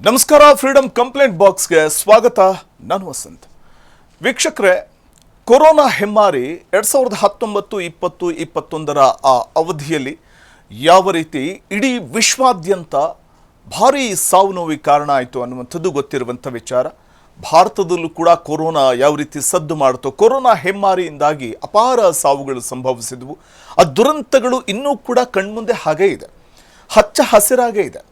ನಮಸ್ಕಾರ freedom complaint ಬಾಕ್ಸ್ಗೆ ಸ್ವಾಗತ. ನಾನು ವಸಂತ್. ವೀಕ್ಷಕರೇ, ಕೊರೋನಾ ಹೆಮ್ಮಾರಿ 2019, 20, 21 ಆ ಅವಧಿಯಲ್ಲಿ ಯಾವ ರೀತಿ ಇಡೀ ವಿಶ್ವಾದ್ಯಂತ ಭಾರೀ ಸಾವು ನೋವಿಗೆ ಕಾರಣ ಆಯಿತು ಅನ್ನುವಂಥದ್ದು ಗೊತ್ತಿರುವಂಥ ವಿಚಾರ. ಭಾರತದಲ್ಲೂ ಕೂಡ ಕೊರೋನಾ ಯಾವ ರೀತಿ ಸದ್ದು ಮಾಡುತ್ತೋ, ಕೊರೋನಾ ಹೆಮ್ಮಾರಿಯಿಂದಾಗಿ ಅಪಾರ ಸಾವುಗಳು ಸಂಭವಿಸಿದವು. ಆ ದುರಂತಗಳು ಇನ್ನೂ ಕೂಡ ಕಣ್ಮುಂದೆ ಹಾಗೇ ಇದೆ, ಹಚ್ಚ ಹಸಿರಾಗೇ ಇದೆ.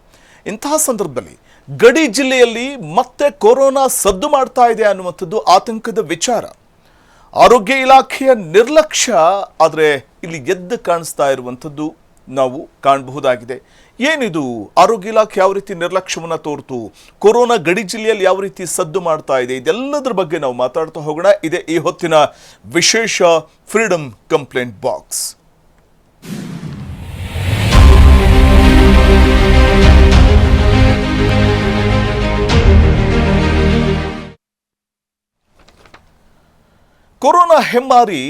ಇಂತಹ ಸಂದರ್ಭದಲ್ಲಿ ಗಡಿ ಜಿಲ್ಲೆಯಲ್ಲಿ ಮತ್ತೆ ಕೊರೋನಾ ಸದ್ದು ಮಾಡ್ತಾ ಇದೆ ಅನ್ನುವಂಥದ್ದು ಆತಂಕದ ವಿಚಾರ. ಆರೋಗ್ಯ ಇಲಾಖೆಯ ನಿರ್ಲಕ್ಷ್ಯ ಆದರೆ ಇಲ್ಲಿ ಎದ್ದು ಕಾಣಿಸ್ತಾ ಇರುವಂಥದ್ದು ನಾವು ಕಾಣಬಹುದಾಗಿದೆ. ಏನಿದು ಆರೋಗ್ಯ ಇಲಾಖೆ ಯಾವ ರೀತಿ ನಿರ್ಲಕ್ಷ್ಯವನ್ನು ತೋರ್ತು, ಕೊರೋನಾ ಗಡಿ ಜಿಲ್ಲೆಯಲ್ಲಿ ಯಾವ ರೀತಿ ಸದ್ದು ಮಾಡ್ತಾ ಇದೆ, ಇದೆಲ್ಲದರ ಬಗ್ಗೆ ನಾವು ಮಾತಾಡ್ತಾ ಹೋಗೋಣ. ಇದೆ ಈ ಹೊತ್ತಿನ ವಿಶೇಷ ಫ್ರೀಡಮ್ ಕಂಪ್ಲೇಂಟ್ ಬಾಕ್ಸ್. ಕೊರೋನಾ ಹೆಮ್ಮಾರಿ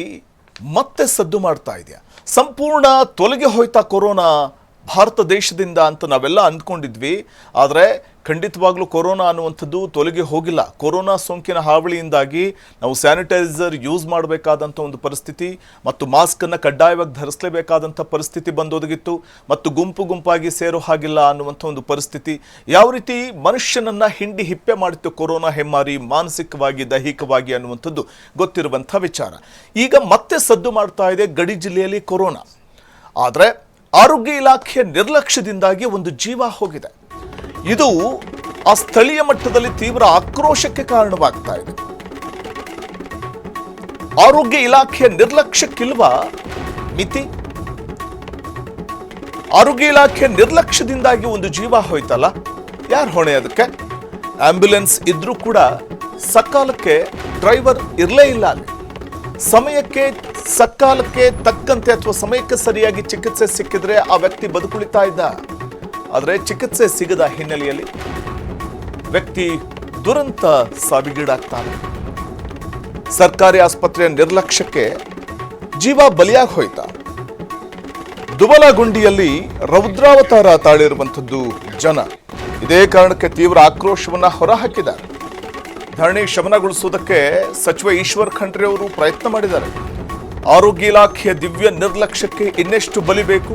ಮತ್ತೆ ಸದ್ದು ಮಾಡ್ತಾ ಇದೆಯಾ? ಸಂಪೂರ್ಣ ತೊಲಗಿ ಹೋಯ್ತಾ ಕೊರೋನಾ ಭಾರತ ದೇಶದಿಂದ ಅಂತ ನಾವೆಲ್ಲ ಅಂದ್ಕೊಂಡಿದ್ವಿ. ಆದರೆ ಖಂಡಿತವಾಗ್ಲೂ ಕೊರೋನಾ ಅನ್ನುವಂಥದ್ದು ತೊಲಗಿ ಹೋಗಿಲ್ಲ. ಕೊರೋನಾ ಸೋಂಕಿನ ಹಾವಳಿಯಿಂದಾಗಿ ನಾವು ಸ್ಯಾನಿಟೈಸರ್ ಯೂಸ್ ಮಾಡಬೇಕಾದಂಥ ಒಂದು ಪರಿಸ್ಥಿತಿ ಮತ್ತು ಮಾಸ್ಕನ್ನು ಕಡ್ಡಾಯವಾಗಿ ಧರಿಸಲೇಬೇಕಾದಂಥ ಪರಿಸ್ಥಿತಿ ಬಂದೊದಗಿತ್ತು. ಮತ್ತು ಗುಂಪಾಗಿ ಸೇರೋ ಹಾಗಿಲ್ಲ ಅನ್ನುವಂಥ ಒಂದು ಪರಿಸ್ಥಿತಿ ಯಾವ ರೀತಿ ಮನುಷ್ಯನನ್ನು ಹಿಂಡಿ ಹಿಪ್ಪೆ ಮಾಡಿತ್ತು ಕೊರೋನಾ ಹೆಮ್ಮಾರಿ, ಮಾನಸಿಕವಾಗಿ ದೈಹಿಕವಾಗಿ ಅನ್ನುವಂಥದ್ದು ಗೊತ್ತಿರುವಂಥ ವಿಚಾರ. ಈಗ ಮತ್ತೆ ಸದ್ದು ಮಾಡ್ತಾ ಇದೆ ಗಡಿ ಜಿಲ್ಲೆಯಲ್ಲಿ ಕೊರೋನಾ. ಆದರೆ ಆರೋಗ್ಯ ಇಲಾಖೆಯ ನಿರ್ಲಕ್ಷ್ಯದಿಂದಾಗಿ ಒಂದು ಜೀವ ಹೋಗಿದೆ. ಇದು ಆ ಸ್ಥಳೀಯ ಮಟ್ಟದಲ್ಲಿ ತೀವ್ರ ಆಕ್ರೋಶಕ್ಕೆ ಕಾರಣವಾಗ್ತಾ ಇದೆ. ಆರೋಗ್ಯ ಇಲಾಖೆಯ ನಿರ್ಲಕ್ಷ್ಯಕ್ಕಿಲ್ವಾ ಮಿತಿ? ಆರೋಗ್ಯ ಇಲಾಖೆಯ ನಿರ್ಲಕ್ಷ್ಯದಿಂದಾಗಿ ಒಂದು ಜೀವ ಹೋಯ್ತಲ್ಲ, ಯಾರು ಹೊಣೆ ಅದಕ್ಕೆ? ಆಂಬ್ಯುಲೆನ್ಸ್ ಇದ್ರೂ ಕೂಡ ಸಕಾಲಕ್ಕೆ ಡ್ರೈವರ್ ಇರಲೇ ಇಲ್ಲ. ಅಲ್ಲಿ ಸಮಯಕ್ಕೆ ಸಕಾಲಕ್ಕೆ ತಕ್ಕಂತೆ ಅಥವಾ ಸಮಯಕ್ಕೆ ಸರಿಯಾಗಿ ಚಿಕಿತ್ಸೆ ಸಿಕ್ಕಿದ್ರೆ ಆ ವ್ಯಕ್ತಿ ಬದುಕುಳಿತಾ ಇದ್ದ. ಆದರೆ ಚಿಕಿತ್ಸೆ ಸಿಗದ ಹಿನ್ನೆಲೆಯಲ್ಲಿ ವ್ಯಕ್ತಿ ದುರಂತ ಸಾವಿಗೀಡಾಗ್ತಾನೆ. ಸರ್ಕಾರಿ ಆಸ್ಪತ್ರೆಯ ನಿರ್ಲಕ್ಷ್ಯಕ್ಕೆ ಜೀವ ಬಲಿಯಾಗಿ ಹೋಯ್ತಾ. ದುಬಲಗುಂಡಿಯಲ್ಲಿ ರೌದ್ರಾವತಾರ ತಾಳಿರುವಂಥದ್ದು ಜನ. ಇದೇ ಕಾರಣಕ್ಕೆ ತೀವ್ರ ಆಕ್ರೋಶವನ್ನ ಹೊರಹಾಕಿದ್ದಾರೆ. ಧರಣಿ ಶಮನಗೊಳಿಸುವುದಕ್ಕೆ ಸಚಿವ ಈಶ್ವರ್ ಖಂಡ್ರೆ ಅವರು ಪ್ರಯತ್ನ ಮಾಡಿದ್ದಾರೆ. ಆರೋಗ್ಯ ಇಲಾಖೆಯ ದಿವ್ಯ ನಿರ್ಲಕ್ಷ್ಯಕ್ಕೆ ಇನ್ನೆಷ್ಟು ಬಲಿಬೇಕು?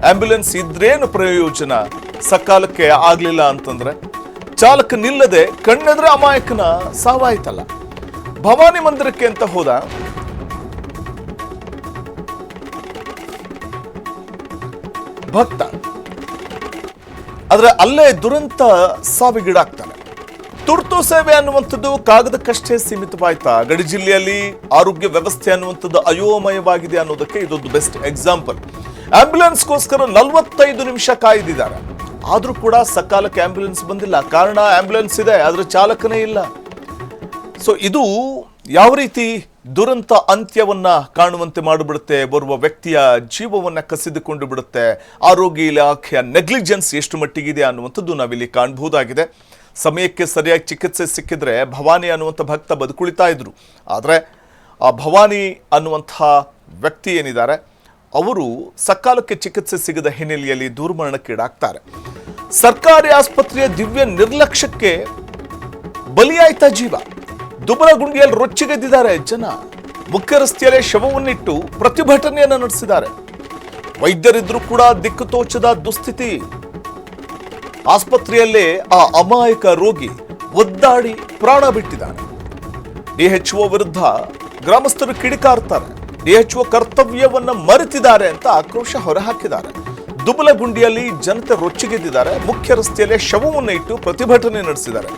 ಆಂಬ್ಯುಲೆನ್ಸ್ ಇದ್ರೇನು ಪ್ರಯೋಜನ? ಸಕಾಲಕ್ಕೆ ಆಗ್ಲಿಲ್ಲ ಅಂತಂದ್ರೆ ಚಾಲಕ ನಿಲ್ಲದೆ ಕಣ್ಣೆದ್ರೆ ಅಮಾಯಕನ ಸಾವಾಯ್ತಲ್ಲ. ಭವಾನಿ ಮಂದಿರಕ್ಕೆ ಅಂತ ಹೋದ ಭಕ್ತ, ಆದ್ರೆ ಅಲ್ಲೇ ದುರಂತ ಸಾವಿಗೀಡಾಗ್ತಾನೆ. ತುರ್ತು ಸೇವೆ ಅನ್ನುವಂಥದ್ದು ಕಾಗದಕ್ಕಷ್ಟೇ ಸೀಮಿತವಾಯ್ತಾ? ಗಡಿ ಜಿಲ್ಲೆಯಲ್ಲಿ ಆರೋಗ್ಯ ವ್ಯವಸ್ಥೆ ಅನ್ನುವಂಥದ್ದು ಅಯೋಮಯವಾಗಿದೆ ಅನ್ನೋದಕ್ಕೆ ಇದೊಂದು ಬೆಸ್ಟ್ ಎಕ್ಸಾಂಪಲ್. ಆಂಬ್ಯುಲೆನ್ಸ್ಗೋಸ್ಕರ 45 ನಿಮಿಷ ಕಾಯ್ದಿದ್ದಾರೆ, ಆದ್ರೂ ಕೂಡ ಸಕಾಲಕ್ಕೆ ಆಂಬ್ಯುಲೆನ್ಸ್ ಬಂದಿಲ್ಲ. ಕಾರಣ ಆಂಬ್ಯುಲೆನ್ಸ್ ಇದೆ, ಆದ್ರೆ ಚಾಲಕನೇ ಇಲ್ಲ. ಸೊ ಇದು ಯಾವ ರೀತಿ ದುರಂತ ಅಂತ್ಯವನ್ನ ಕಾಣುವಂತೆ ಮಾಡಿಬಿಡುತ್ತೆ, ಬರುವ ವ್ಯಕ್ತಿಯ ಜೀವವನ್ನ ಕಸಿದುಕೊಂಡು ಬಿಡುತ್ತೆ. ಆರೋಗ್ಯ ಇಲಾಖೆಯ ನೆಗ್ಲಿಜೆನ್ಸ್ ಎಷ್ಟು ಮಟ್ಟಿಗಿದೆ ಅನ್ನುವಂಥದ್ದು ನಾವಿಲ್ಲಿ ಕಾಣಬಹುದಾಗಿದೆ. ಸಮಯಕ್ಕೆ ಸರಿಯಾಗಿ ಚಿಕಿತ್ಸೆ ಸಿಕ್ಕಿದ್ರೆ ಭವಾನಿ ಅನ್ನುವಂಥ ಭಕ್ತ ಬದುಕುಳಿತಾ ಇದ್ರು. ಆದರೆ ಆ ಭವಾನಿ ಅನ್ನುವಂಥ ವ್ಯಕ್ತಿ ಏನಿದ್ದಾರೆ ಅವರು ಸಕಾಲಕ್ಕೆ ಚಿಕಿತ್ಸೆ ಸಿಗದ ಹಿನ್ನೆಲೆಯಲ್ಲಿ ದುರ್ಮರಣಕ್ಕೀಡಾಗ್ತಾರೆ. ಸರ್ಕಾರಿ ಆಸ್ಪತ್ರೆಯ ದಿವ್ಯ ನಿರ್ಲಕ್ಷ್ಯಕ್ಕೆ ಬಲಿಯಾಯ್ತಾ ಜೀವ. ದುಬಲಗುಂಡಿಯಲ್ಲಿ ರೊಚ್ಚಿಗೆದ್ದಿದ್ದಾರೆ ಜನ. ಮುಖ್ಯ ರಸ್ತೆಯಲ್ಲೇ ಶವವನ್ನಿಟ್ಟು ಪ್ರತಿಭಟನೆಯನ್ನು ನಡೆಸಿದ್ದಾರೆ. ವೈದ್ಯರಿದ್ರೂ ಕೂಡ ದಿಕ್ಕು ತೋಚದ ದುಸ್ಥಿತಿ. ಆಸ್ಪತ್ರೆಯಲ್ಲೇ ಆ ಅಮಾಯಕ ರೋಗಿ ಒದ್ದಾಡಿ ಪ್ರಾಣ ಬಿಟ್ಟಿದ್ದಾನೆ. ಡಿಎಚ್ಒ ವಿರುದ್ಧ ಗ್ರಾಮಸ್ಥರು ಕಿಡಿಕಾರ್ತಾರೆ. ಡಿಎಚ್ಒ ಕರ್ತವ್ಯವನ್ನ ಮರೆತಿದ್ದಾರೆ ಅಂತ ಆಕ್ರೋಶ ಹೊರಹಾಕಿದ್ದಾರೆ. ದುಬಲಗುಂಡಿಯಲ್ಲಿ ಜನತೆ ರೊಚ್ಚಿಗೆದ್ದಿದ್ದಾರೆ. ಮುಖ್ಯ ರಸ್ತೆಯಲ್ಲೇ ಶವವನ್ನು ಇಟ್ಟು ಪ್ರತಿಭಟನೆ ನಡೆಸಿದ್ದಾರೆ.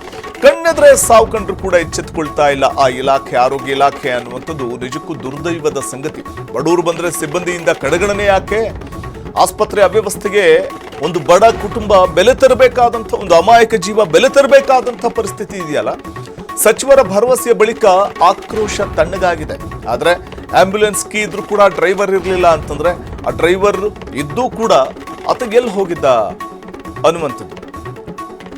ಕಣ್ಣೆದ್ರೆ ಸಾವು ಕಂಡ್ರು ಕೂಡ ಎಚ್ಚೆತ್ತುಕೊಳ್ತಾ ಇಲ್ಲ ಆ ಇಲಾಖೆ, ಆರೋಗ್ಯ ಇಲಾಖೆ ಅನ್ನುವಂಥದ್ದು ನಿಜಕ್ಕೂ ದುರ್ದೈವದ ಸಂಗತಿ. ಬಡವರು ಬಂದ್ರೆ ಸಿಬ್ಬಂದಿಯಿಂದ ಕಡೆಗಣನೆ ಯಾಕೆ? ಆಸ್ಪತ್ರೆ ಅವ್ಯವಸ್ಥೆಗೆ ಒಂದು ಬಡ ಕುಟುಂಬ ಬೆಲೆ ತರಬೇಕಾದಂಥ, ಒಂದು ಅಮಾಯಕ ಜೀವ ಬೆಲೆ ತರಬೇಕಾದಂಥ ಪರಿಸ್ಥಿತಿ ಇದೆಯಲ್ಲ. ಸಚಿವರ ಭರವಸೆಯ ಬಳಿಕ ಆಕ್ರೋಶ ತಣ್ಣಗಾಗಿದೆ. ಆದರೆ ಆಂಬ್ಯುಲೆನ್ಸ್ ಕೀ ಇದ್ರೂ ಕೂಡ ಡ್ರೈವರ್ ಇರಲಿಲ್ಲ ಅಂತಂದ್ರೆ ಆ ಡ್ರೈವರ್ ಇದ್ದೂ ಕೂಡ ಆತ ಎಲ್ಲಿ ಹೋಗಿದ್ದ ಅನ್ನುವಂಥದ್ದು.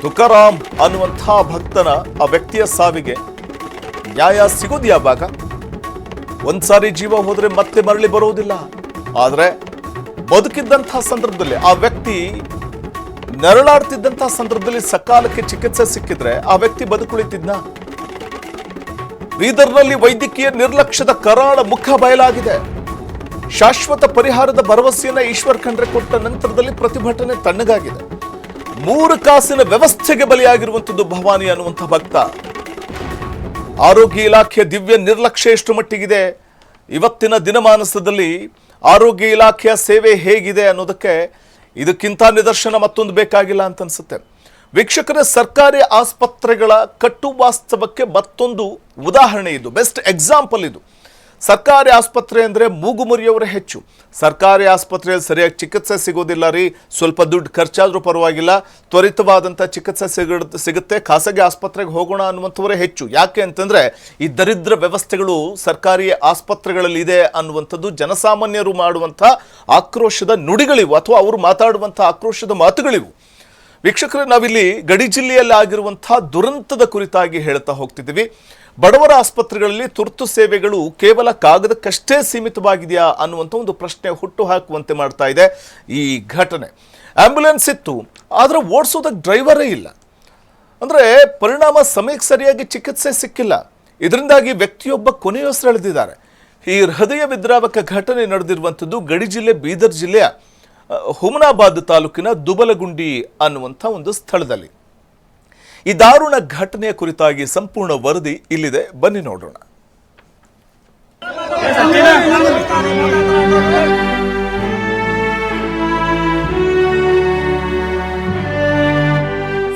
ತುಕಾರಾಮ್ ಅನ್ನುವಂಥ ಭಕ್ತನ ಆ ವ್ಯಕ್ತಿಯ ಸಾವಿಗೆ ನ್ಯಾಯ ಸಿಗೋದು ಯಾವಾಗ? ಒಂದ್ಸಾರಿ ಜೀವ ಹೋದ್ರೆ ಮತ್ತೆ ಮರಳಿ ಬರೋದಿಲ್ಲ. ಆದರೆ ಬದುಕಿದ್ದಂಥ ಸಂದರ್ಭದಲ್ಲಿ ಆ ವ್ಯಕ್ತಿ ನೆರಳಾಡ್ತಿದ್ದಂತಹ ಸಂದರ್ಭದಲ್ಲಿ ಸಕಾಲಕ್ಕೆ ಚಿಕಿತ್ಸೆ ಸಿಕ್ಕಿದ್ರೆ ಆ ವ್ಯಕ್ತಿ ಬದುಕುಳಿತಿದ್ನ? ಬೀದರ್ನಲ್ಲಿ ವೈದ್ಯಕೀಯ ನಿರ್ಲಕ್ಷ್ಯದ ಕರಾಳ ಮುಖ ಬಯಲಾಗಿದೆ. ಶಾಶ್ವತ ಪರಿಹಾರದ ಭರವಸೆಯನ್ನ ಈಶ್ವರ್ ಖಂಡ್ರೆ ಕೊಟ್ಟ ನಂತರದಲ್ಲಿ ಪ್ರತಿಭಟನೆ ತಣ್ಣಗಾಗಿದೆ. 3 ಕಾಸಿನ ವ್ಯವಸ್ಥೆಗೆ ಬಲಿಯಾಗಿರುವಂತದ್ದು ಭವಾನಿ ಅನ್ನುವಂಥ ಭಕ್ತ. ಆರೋಗ್ಯ ಇಲಾಖೆಯ ದಿವ್ಯ ನಿರ್ಲಕ್ಷ್ಯ ಎಷ್ಟು ಮಟ್ಟಿಗಿದೆ, ಇವತ್ತಿನ ದಿನಮಾನದಲ್ಲಿ ಆರೋಗ್ಯ ಇಲಾಖೆಯ ಸೇವೆ ಹೇಗಿದೆ ಅನ್ನೋದಕ್ಕೆ ಇದಕ್ಕಿಂತ ನಿದರ್ಶನ ಮತ್ತೊಂದು ಬೇಕಾಗಿಲ್ಲ ಅಂತ ಅನ್ಸುತ್ತೆ. ವೀಕ್ಷಕರೇ, ಸರ್ಕಾರಿ ಆಸ್ಪತ್ರೆಗಳ ಕಟ್ಟು ವಾಸ್ತವಕ್ಕೆ ಮತ್ತೊಂದು ಉದಾಹರಣೆ ಇದು, ಬೆಸ್ಟ್ ಎಕ್ಸಾಂಪಲ್ ಇದು. ಸರ್ಕಾರಿ ಆಸ್ಪತ್ರೆ ಅಂದರೆ ಮೂಗು ಮುರಿಯವರೇ ಹೆಚ್ಚು. ಸರ್ಕಾರಿ ಆಸ್ಪತ್ರೆಯಲ್ಲಿ ಸರಿಯಾಗಿ ಚಿಕಿತ್ಸೆ ಸಿಗೋದಿಲ್ಲ ರೀ, ಸ್ವಲ್ಪ ದುಡ್ಡು ಖರ್ಚಾದರೂ ಪರವಾಗಿಲ್ಲ, ತ್ವರಿತವಾದಂಥ ಚಿಕಿತ್ಸೆ ಸಿಗುತ್ತೆ, ಖಾಸಗಿ ಆಸ್ಪತ್ರೆಗೆ ಹೋಗೋಣ ಅನ್ನುವಂಥವರೇ ಹೆಚ್ಚು. ಯಾಕೆ ಅಂತಂದರೆ ಈ ದರಿದ್ರ ವ್ಯವಸ್ಥೆಗಳು ಸರ್ಕಾರಿ ಆಸ್ಪತ್ರೆಗಳಲ್ಲಿ ಇದೆ ಅನ್ನುವಂಥದ್ದು ಜನಸಾಮಾನ್ಯರು ಮಾಡುವಂಥ ಆಕ್ರೋಶದ ನುಡಿಗಳಿವು, ಅಥವಾ ಅವರು ಮಾತಾಡುವಂಥ ಆಕ್ರೋಶದ ಮಾತುಗಳಿವು. ವೀಕ್ಷಕರೇ, ನಾವಿಲ್ಲಿ ಗಡಿ ಜಿಲ್ಲೆಯಲ್ಲಿ ಆಗಿರುವಂಥ ದುರಂತದ ಕುರಿತಾಗಿ ಹೇಳ್ತಾ ಹೋಗ್ತಿದ್ದೀವಿ. ಬಡವರ ಆಸ್ಪತ್ರೆಗಳಲ್ಲಿ ತುರ್ತು ಸೇವೆಗಳು ಕೇವಲ ಕಾಗದಕ್ಕಷ್ಟೇ ಸೀಮಿತವಾಗಿದೆಯಾ ಅನ್ನುವಂಥ ಒಂದು ಪ್ರಶ್ನೆ ಹುಟ್ಟು ಹಾಕುವಂತೆ ಮಾಡ್ತಾ ಇದೆ ಈ ಘಟನೆ. ಆಂಬ್ಯುಲೆನ್ಸ್ ಇತ್ತು, ಆದರೆ ಓಡಿಸೋದಕ್ಕೆ ಡ್ರೈವರೇ ಇಲ್ಲ. ಅಂದರೆ ಪರಿಣಾಮ ಸಮಯಕ್ಕೆ ಸರಿಯಾಗಿ ಚಿಕಿತ್ಸೆ ಸಿಕ್ಕಿಲ್ಲ. ಇದರಿಂದಾಗಿ ವ್ಯಕ್ತಿಯೊಬ್ಬ ಕೊನೆಯುಸಿರೆಳೆದಿದ್ದಾರೆ. ಈ ಹೃದಯ ವಿದ್ರಾವಕ ಘಟನೆ ನಡೆದಿರುವಂಥದ್ದು ಗಡಿ ಜಿಲ್ಲೆ ಬೀದರ್ ಜಿಲ್ಲೆಯ ಹುಮನಾಬಾದ್ ತಾಲೂಕಿನ ದುಬಲಗುಂಡಿ ಅನ್ನುವಂಥ ಒಂದು ಸ್ಥಳದಲ್ಲಿ. ಈ ದಾರುಣ ಘಟನೆಯ ಕುರಿತಾಗಿ ಸಂಪೂರ್ಣ ವರದಿ ಇಲ್ಲಿದೆ, ಬನ್ನಿ ನೋಡೋಣ.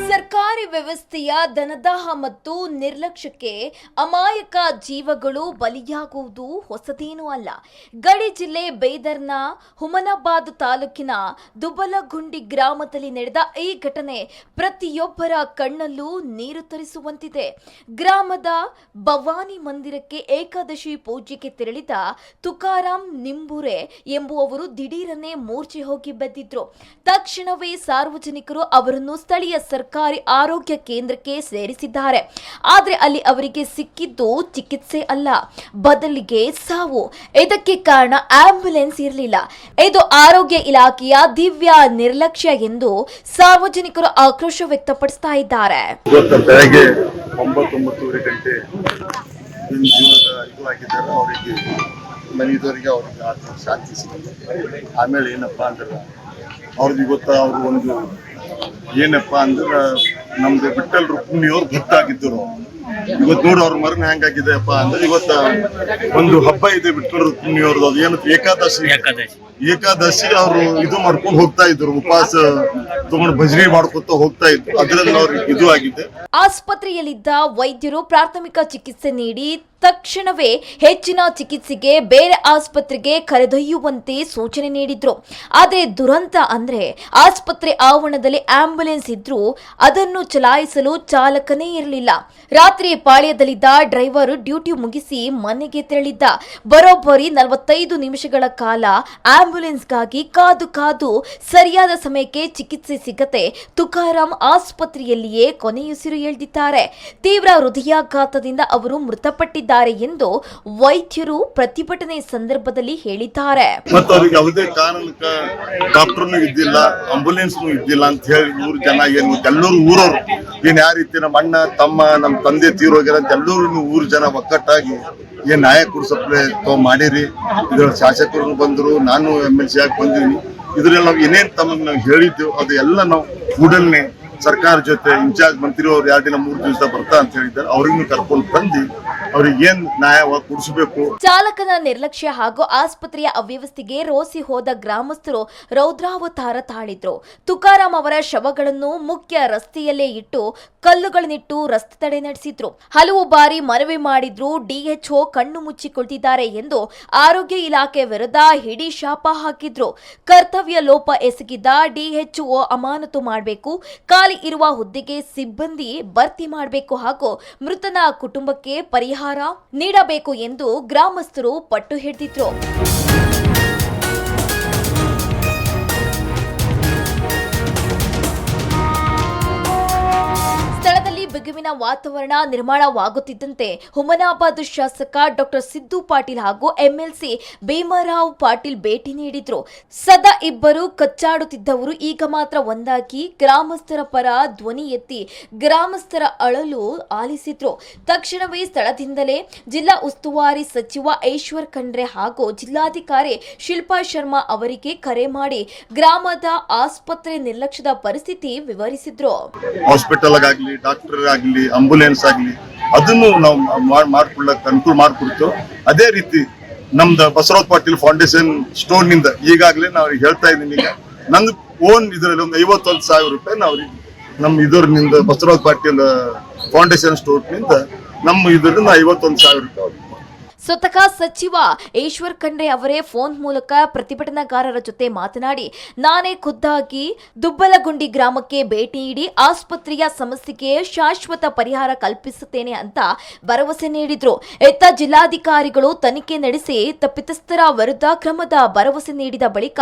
ಸರ್ಕಾರಿ ವ್ಯವಸ್ಥೆಯ ಧನದಾಹ ಮತ್ತು ನಿರ್ಲಕ್ಷ್ಯಕ್ಕೆ ಅಮಾಯಕ ಜೀವಗಳು ಬಲಿಯಾಗುವುದು ಹೊಸದೇನೂ ಅಲ್ಲ. ಗಡಿ ಜಿಲ್ಲೆ ಬೀದರ್ನ ಹುಮನಾಬಾದ್ ತಾಲೂಕಿನ ದುಬಲಗುಂಡಿ ಗ್ರಾಮದಲ್ಲಿ ನಡೆದ ಈ ಘಟನೆ ಪ್ರತಿಯೊಬ್ಬರ ಕಣ್ಣಲ್ಲೂ ನೀರು ತರಿಸುವಂತಿದೆ. ಗ್ರಾಮದ ಭವಾನಿ ಮಂದಿರಕ್ಕೆ ಏಕಾದಶಿ ಪೂಜೆಗೆ ತೆರಳಿದ ತುಕಾರಾಮ್ ನಿಂಬೂರೆ ಎಂಬುವವರು ದಿಢೀರನೆ ಮೂರ್ಛೆ ಹೋಗಿ ಬಿದ್ದಿದ್ರು. ತಕ್ಷಣವೇ ಸಾರ್ವಜನಿಕರು ಅವರನ್ನು ಸ್ಥಳೀಯ ಸರ್ಕಾರಿ ಆರೋಗ್ಯ ಕೇಂದ್ರಕ್ಕೆ ಸೇರಿಸಿದ್ದಾರೆ. ಆದರೆ ಅಲ್ಲಿ ಅವರಿಗೆ ಸಿಕ್ಕಿದ್ದು ಚಿಕಿತ್ಸೆ ಅಲ್ಲ, ಬದಲಿಗೆ ಸಾವು. ಇದಕ್ಕೆ ಕಾರಣ ಆಂಬ್ಯುಲೆನ್ಸ್ ಇರಲಿಲ್ಲ. ಇದು ಆರೋಗ್ಯ ಇಲಾಖೆಯ ದಿವ್ಯ ನಿರ್ಲಕ್ಷ್ಯ ಎಂದು ಸಾರ್ವಜನಿಕರು ಆಕ್ರೋಶ ವ್ಯಕ್ತಪಡಿಸ್ತಾ ಇದ್ದಾರೆ. ಬೆಳಗ್ಗೆ 9-9:30 ಗಂಟೆ ಅವರಿಗೆ ಮನೆಯವರಿಗೆ ಅವ್ರಿಗೆ ಶಾಂತಿ ಸಿಗುತ್ತೆ. ಆಮೇಲೆ ಏನಪ್ಪಾ ಅಂದ್ರೆ ಅವ್ರಿಗೆ ಗೊತ್ತ, ಅವ್ರು ಒಂದು ಏನಪ್ಪಾ ಅಂದ್ರೆ ನಮ್ದು ಬಿಟ್ಟಲ್ ರುಕ್ಮಿಣಿಯವ್ರು ಗೊತ್ತಾಗಿದ್ದರು. ಇವತ್ತು ನೋಡಿ ಅವ್ರ ಮರಣ ಹೆಂಗಾಗಿದೆಯಪ್ಪ ಅಂದ್ರೆ, ಇವತ್ತ ಒಂದು ಹಬ್ಬ ಇದೆ ಬಿಟ್ಟಲ್ ರುಕ್ಮಿಣಿಯವ್ರದ್ದು, ಅದು ಏನು ಏಕಾದಶಿ ಅವರು ಇದು ಮಾಡ್ಕೊಂಡು ಹೋಗ್ತಾ ಇದ್ರು, ಉಪವಾಸ ತಗೊಂಡು ಭಜನೆ ಮಾಡ್ಕೊತ ಹೋಗ್ತಾ ಇದ್ರು. ಅದ್ರಲ್ಲಿ ಅವ್ರಿಗೆ ಇದು ಆಗಿದೆ. ಆಸ್ಪತ್ರೆಯಲ್ಲಿದ್ದ ವೈದ್ಯರು ಪ್ರಾಥಮಿಕ ಚಿಕಿತ್ಸೆ ನೀಡಿ ತಕ್ಷಣವೇ ಹೆಚ್ಚಿನ ಚಿಕಿತ್ಸೆಗೆ ಬೇರೆ ಆಸ್ಪತ್ರೆಗೆ ಕರೆದೊಯ್ಯುವಂತೆ ಸೂಚನೆ ನೀಡಿದ್ರು. ಆದರೆ ದುರಂತ ಅಂದ್ರೆ ಆಸ್ಪತ್ರೆ ಆವರಣದಲ್ಲಿ ಆಂಬ್ಯುಲೆನ್ಸ್ ಇದ್ರೂ ಅದನ್ನು ಚಲಾಯಿಸಲು ಚಾಲಕನೇ ಇರಲಿಲ್ಲ. ರಾತ್ರಿ ಪಾಳ್ಯದಲ್ಲಿದ್ದ ಡ್ರೈವರ್ ಡ್ಯೂಟಿ ಮುಗಿಸಿ ಮನೆಗೆ ತೆರಳಿದ್ದ. ಬರೋಬ್ಬರಿ 45 ನಿಮಿಷಗಳ ಕಾಲ ಆಂಬ್ಯುಲೆನ್ಸ್ಗಾಗಿ ಕಾದು ಸರಿಯಾದ ಸಮಯಕ್ಕೆ ಚಿಕಿತ್ಸೆ ಸಿಗದೆ ತುಕಾರಾಮ್ ಆಸ್ಪತ್ರೆಯಲ್ಲಿಯೇ ಕೊನೆಯುಸಿರು ಎಳೆದಿದ್ದಾರೆ. ತೀವ್ರ ಹೃದಯಾಘಾತದಿಂದ ಅವರು ಮೃತಪಟ್ಟಿದ್ದಾರೆ ಎಂದು ವೈದ್ಯರು ಪ್ರತಿಭಟನೆ ಸಂದರ್ಭದಲ್ಲಿ ಹೇಳಿದ್ದಾರೆ. ಮತ್ತು ಅವ್ರಿಗೆ ಯಾವುದೇ ಕಾರಣಕ್ಕೆ ಡಾಕ್ಟರ್ನು ಇದ್ದಿಲ್ಲ, ಆಂಬುಲೆನ್ಸ್ ಇದ್ದಿಲ್ಲ ಅಂತ ಹೇಳಿ 100 ಜನ ಎಲ್ಲರೂ ಊರವರು ಏನ್ ಯಾವ ರೀತಿ ನಮ್ಮ ಅಣ್ಣ ತಮ್ಮ ನಮ್ಮ ತಂದೆ ತೀರೋಗ್ಯಾರ ಅಂತ ಎಲ್ಲರೂ 100 ಜನ ಒಕ್ಕಟ್ಟಾಗಿ ಏನ್ ನ್ಯಾಯ ಕೊಡ್ಸಪ್ಲೆ ಮಾಡಿರಿ. ಇದ್ರ ಶಾಸಕರು ಬಂದ್ರು, ನಾನು MLC ಆಗಿ ಬಂದಿನಿ. ಇದ್ರಲ್ಲಿ ನಾವು ಏನೇನ್ ತಮಗೆ ನಾವು ಹೇಳಿದ್ದೇವೆ ಅದು ಎಲ್ಲ ನಾವು ಕೂಡಲೇ ಸರ್ಕಾರ ಜೊತೆ ಇನ್ಚಾರ್ಜ್ ಮಂತ್ರಿ ಅವ್ರು 2 ದಿನ 3 ದಿವಸ ಬರ್ತಾ ಅಂತ ಹೇಳಿದ್ದಾರೆ. ಅವ್ರಿಗೂ ಕರ್ಕೊಂಡು ಬಂದು ಅವ್ರಿಗೆ ಏನ್ ನ್ಯಾಯ ಕೊಡಿಸಬೇಕು. ಚಾಲಕನ ನಿರ್ಲಕ್ಷ್ಯ ಹಾಗೂ ಆಸ್ಪತ್ರೆಯ ಅವ್ಯವಸ್ಥೆಗೆ ರೋಸಿ ಹೋದ ಗ್ರಾಮಸ್ಥರು ರೌದ್ರಾವತಾರ ತಾಳಿದ್ರು. ತುಕಾರಾಮ್ ಅವರ ಶವಗಳನ್ನು ಮುಖ್ಯ ರಸ್ತೆಯಲ್ಲೇ ಇಟ್ಟು ಕಲ್ಲುಗಳನ್ನಿಟ್ಟು ರಸ್ತೆ ತಡೆ ನಡೆಸಿದ್ರು. ಹಲವು ಬಾರಿ ಮನವಿ ಮಾಡಿದ್ರು. DHO ಕಣ್ಣು ಮುಚ್ಚಿ ಕುಳಿತಿದ್ದಾರೆ ಎಂದು ಆರೋಗ್ಯ ಇಲಾಖೆ ವಿರುದ್ಧ ಹಿಡಿ ಶಾಪ ಹಾಕಿದ್ರು. ಕರ್ತವ್ಯ ಲೋಪ ಎಸಗಿದ್ದ DHO ಅಮಾನತು ಮಾಡಬೇಕು, ಖಾಲಿ ಇರುವ ಹುದ್ದೆಗೆ ಸಿಬ್ಬಂದಿ ಭರ್ತಿ ಮಾಡಬೇಕು ಹಾಗೂ ಮೃತನ ಕುಟುಂಬಕ್ಕೆ ಪರಿಹಾರ ನೀಡಬೇಕು ಎಂದು ಗ್ರಾಮಸ್ಥರು ಪಟ್ಟು ಹಿಡಿದಿದ್ರು. ಸ್ಥಳದಲ್ಲಿ ಬಿಗುವಿನ ವಾತಾವರಣ ನಿರ್ಮಾಣವಾಗುತ್ತಿದ್ದಂತೆ ಹುಮನಾಬಾದ್ ಶಾಸಕ ಡಾಕ್ಟರ್ ಸಿದ್ದು ಪಾಟೀಲ್ ಹಾಗೂ ಎಂಎಲ್ಸಿ ಭೀಮರಾವ್ ಪಾಟೀಲ್ ಭೇಟಿ ನೀಡಿದ್ರು. ಸದಾ ಇಬ್ಬರು ಕಚ್ಚಾಡುತ್ತಿದ್ದವರು ಈಗ ಮಾತ್ರ ಒಂದಾಗಿ ಗ್ರಾಮಸ್ಥರ ಪರ ಧ್ವನಿ ಎತ್ತಿ ಗ್ರಾಮಸ್ಥರ ಅಳಲು ಆಲಿಸಿದ್ರು. ತಕ್ಷಣವೇ ಸ್ಥಳದಿಂದಲೇ ಜಿಲ್ಲಾ ಉಸ್ತುವಾರಿ ಸಚಿವ ಈಶ್ವರ್ ಖಂಡ್ರೆ ಹಾಗೂ ಜಿಲ್ಲಾಧಿಕಾರಿ ಶಿಲ್ಪಾ ಶರ್ಮಾ ಅವರಿಗೆ ಕರೆ ಮಾಡಿ ಗ್ರಾಮದ ಆಸ್ಪತ್ರೆ ನಿರ್ಲಕ್ಷ್ಯದ ಪರಿಸ್ಥಿತಿ ವಿವರಿಸಿದ್ರು. ಹಾಸ್ಪಿಟಲ್ ಆಗಲಿ, ಡಾಕ್ಟರ್ ಆಗಲಿ, ಆಂಬುಲೆನ್ಸ್ ಆಗಲಿ ಅದನ್ನು ನಾವು ಮಾಡ್ಕೊಳ್ಳಕ್ ಅನುಕೂಲ ಮಾಡ್ಕೊಡ್ತು. ಅದೇ ರೀತಿ ನಮ್ದು ಬಸವರಾಜ್ ಪಾಟೀಲ್ ಫೌಂಡೇಶನ್ ಸ್ಟೋರ್ ನಿಂದ ಈಗಾಗಲೇ ನಾವು ಹೇಳ್ತಾ ಇದ್ದೀನಿ, ಈಗ ನಂದು ಓನ್ ಇದರಲ್ಲಿ ಒಂದು 51,000 ರೂಪಾಯಿ ನಾವು ನಮ್ಮ ಇದರಿಂದ ಬಸವರಾಜ್ ಪಾಟೀಲ್ ಫೌಂಡೇಶನ್ ಸ್ಟೋರ್ ನಿಂದ ನಮ್ಮ ಇದರಿಂದ 51,000 ರೂಪಾಯಿ. ಸ್ವತಃ ಸಚಿವ ಈಶ್ವರ್ ಖಂಡ್ರೆ ಅವರೇ ಫೋನ್ ಮೂಲಕ ಪ್ರತಿಭಟನಾಕಾರರ ಜೊತೆ ಮಾತನಾಡಿ ನಾನೇ ಖುದ್ದಾಗಿ ದುಬ್ಬಲಗುಂಡಿ ಗ್ರಾಮಕ್ಕೆ ಭೇಟಿ ನೀಡಿ ಆಸ್ಪತ್ರೆಯ ಸಮಸ್ಯೆಗೆ ಶಾಶ್ವತ ಪರಿಹಾರ ಕಲ್ಪಿಸುತ್ತೇನೆ ಅಂತ ಭರವಸೆ ನೀಡಿದ್ರು. ಎತ್ತ ಜಿಲ್ಲಾಧಿಕಾರಿಗಳು ತನಿಖೆ ನಡೆಸಿ ತಪ್ಪಿತಸ್ಥರ ವಿರುದ್ಧ ಕ್ರಮದ ಭರವಸೆ ನೀಡಿದ ಬಳಿಕ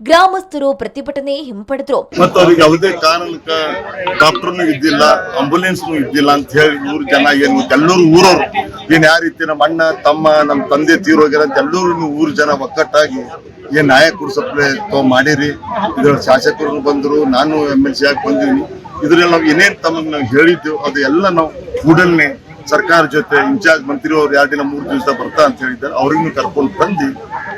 ಗ್ರಾಮಸ್ಥರು ಪ್ರತಿಭಟನೆ ಹಿಂಪಡೆದ್ರು. ಮತ್ತು ಅವ್ರಿಗೆ ಯಾವುದೇ ಕಾರಣಕ್ಕ ಡಾಕ್ಟರ್ನು ಇದ್ದಿಲ್ಲ, ಆಂಬುಲೆನ್ಸ್ನು ಇದ್ದಿಲ್ಲ ಅಂತ ಹೇಳಿ ಊರ್ ಜನ ಏನು ಎಲ್ಲರೂ ಊರವ್ರು ಏನ್ ಯಾವ ರೀತಿ ನಮ್ಮ ಅಣ್ಣ ತಮ್ಮ ನಮ್ಮ ತಂದೆ ತೀರೋಗ್ಯಾರ ಅಂತ ಎಲ್ಲರೂ ಊರ್ ಜನ ಒಕ್ಕಟ್ಟಾಗಿ ಏನ್ ನ್ಯಾಯ ಕೊಡ್ಸಪ್ಲೆ ಮಾಡಿರಿ. ಇದ್ರ ಶಾಸಕರು ಬಂದ್ರು, ನಾನು MLC ಆಗಿ ಬಂದಿನಿ. ಇದ್ರಲ್ಲಿ ನಾವು ಏನೇನ್ ತಮಗೆ ನಾವು ಹೇಳಿದ್ವಿ ಅದು ಎಲ್ಲ ನಾವು ಕೂಡಲೇ ಸರ್ಕಾರ ಜೊತೆ ಇನ್ಚಾರ್ಜ್ ಮಂತ್ರಿ ಅವ್ರು 2 ದಿನ 3 ದಿವಸ ಬರ್ತಾ ಅಂತ ಹೇಳಿದ್ದಾರೆ. ಅವ್ರಿಗೂ ಕರ್ಕೊಂಡು ಬಂದು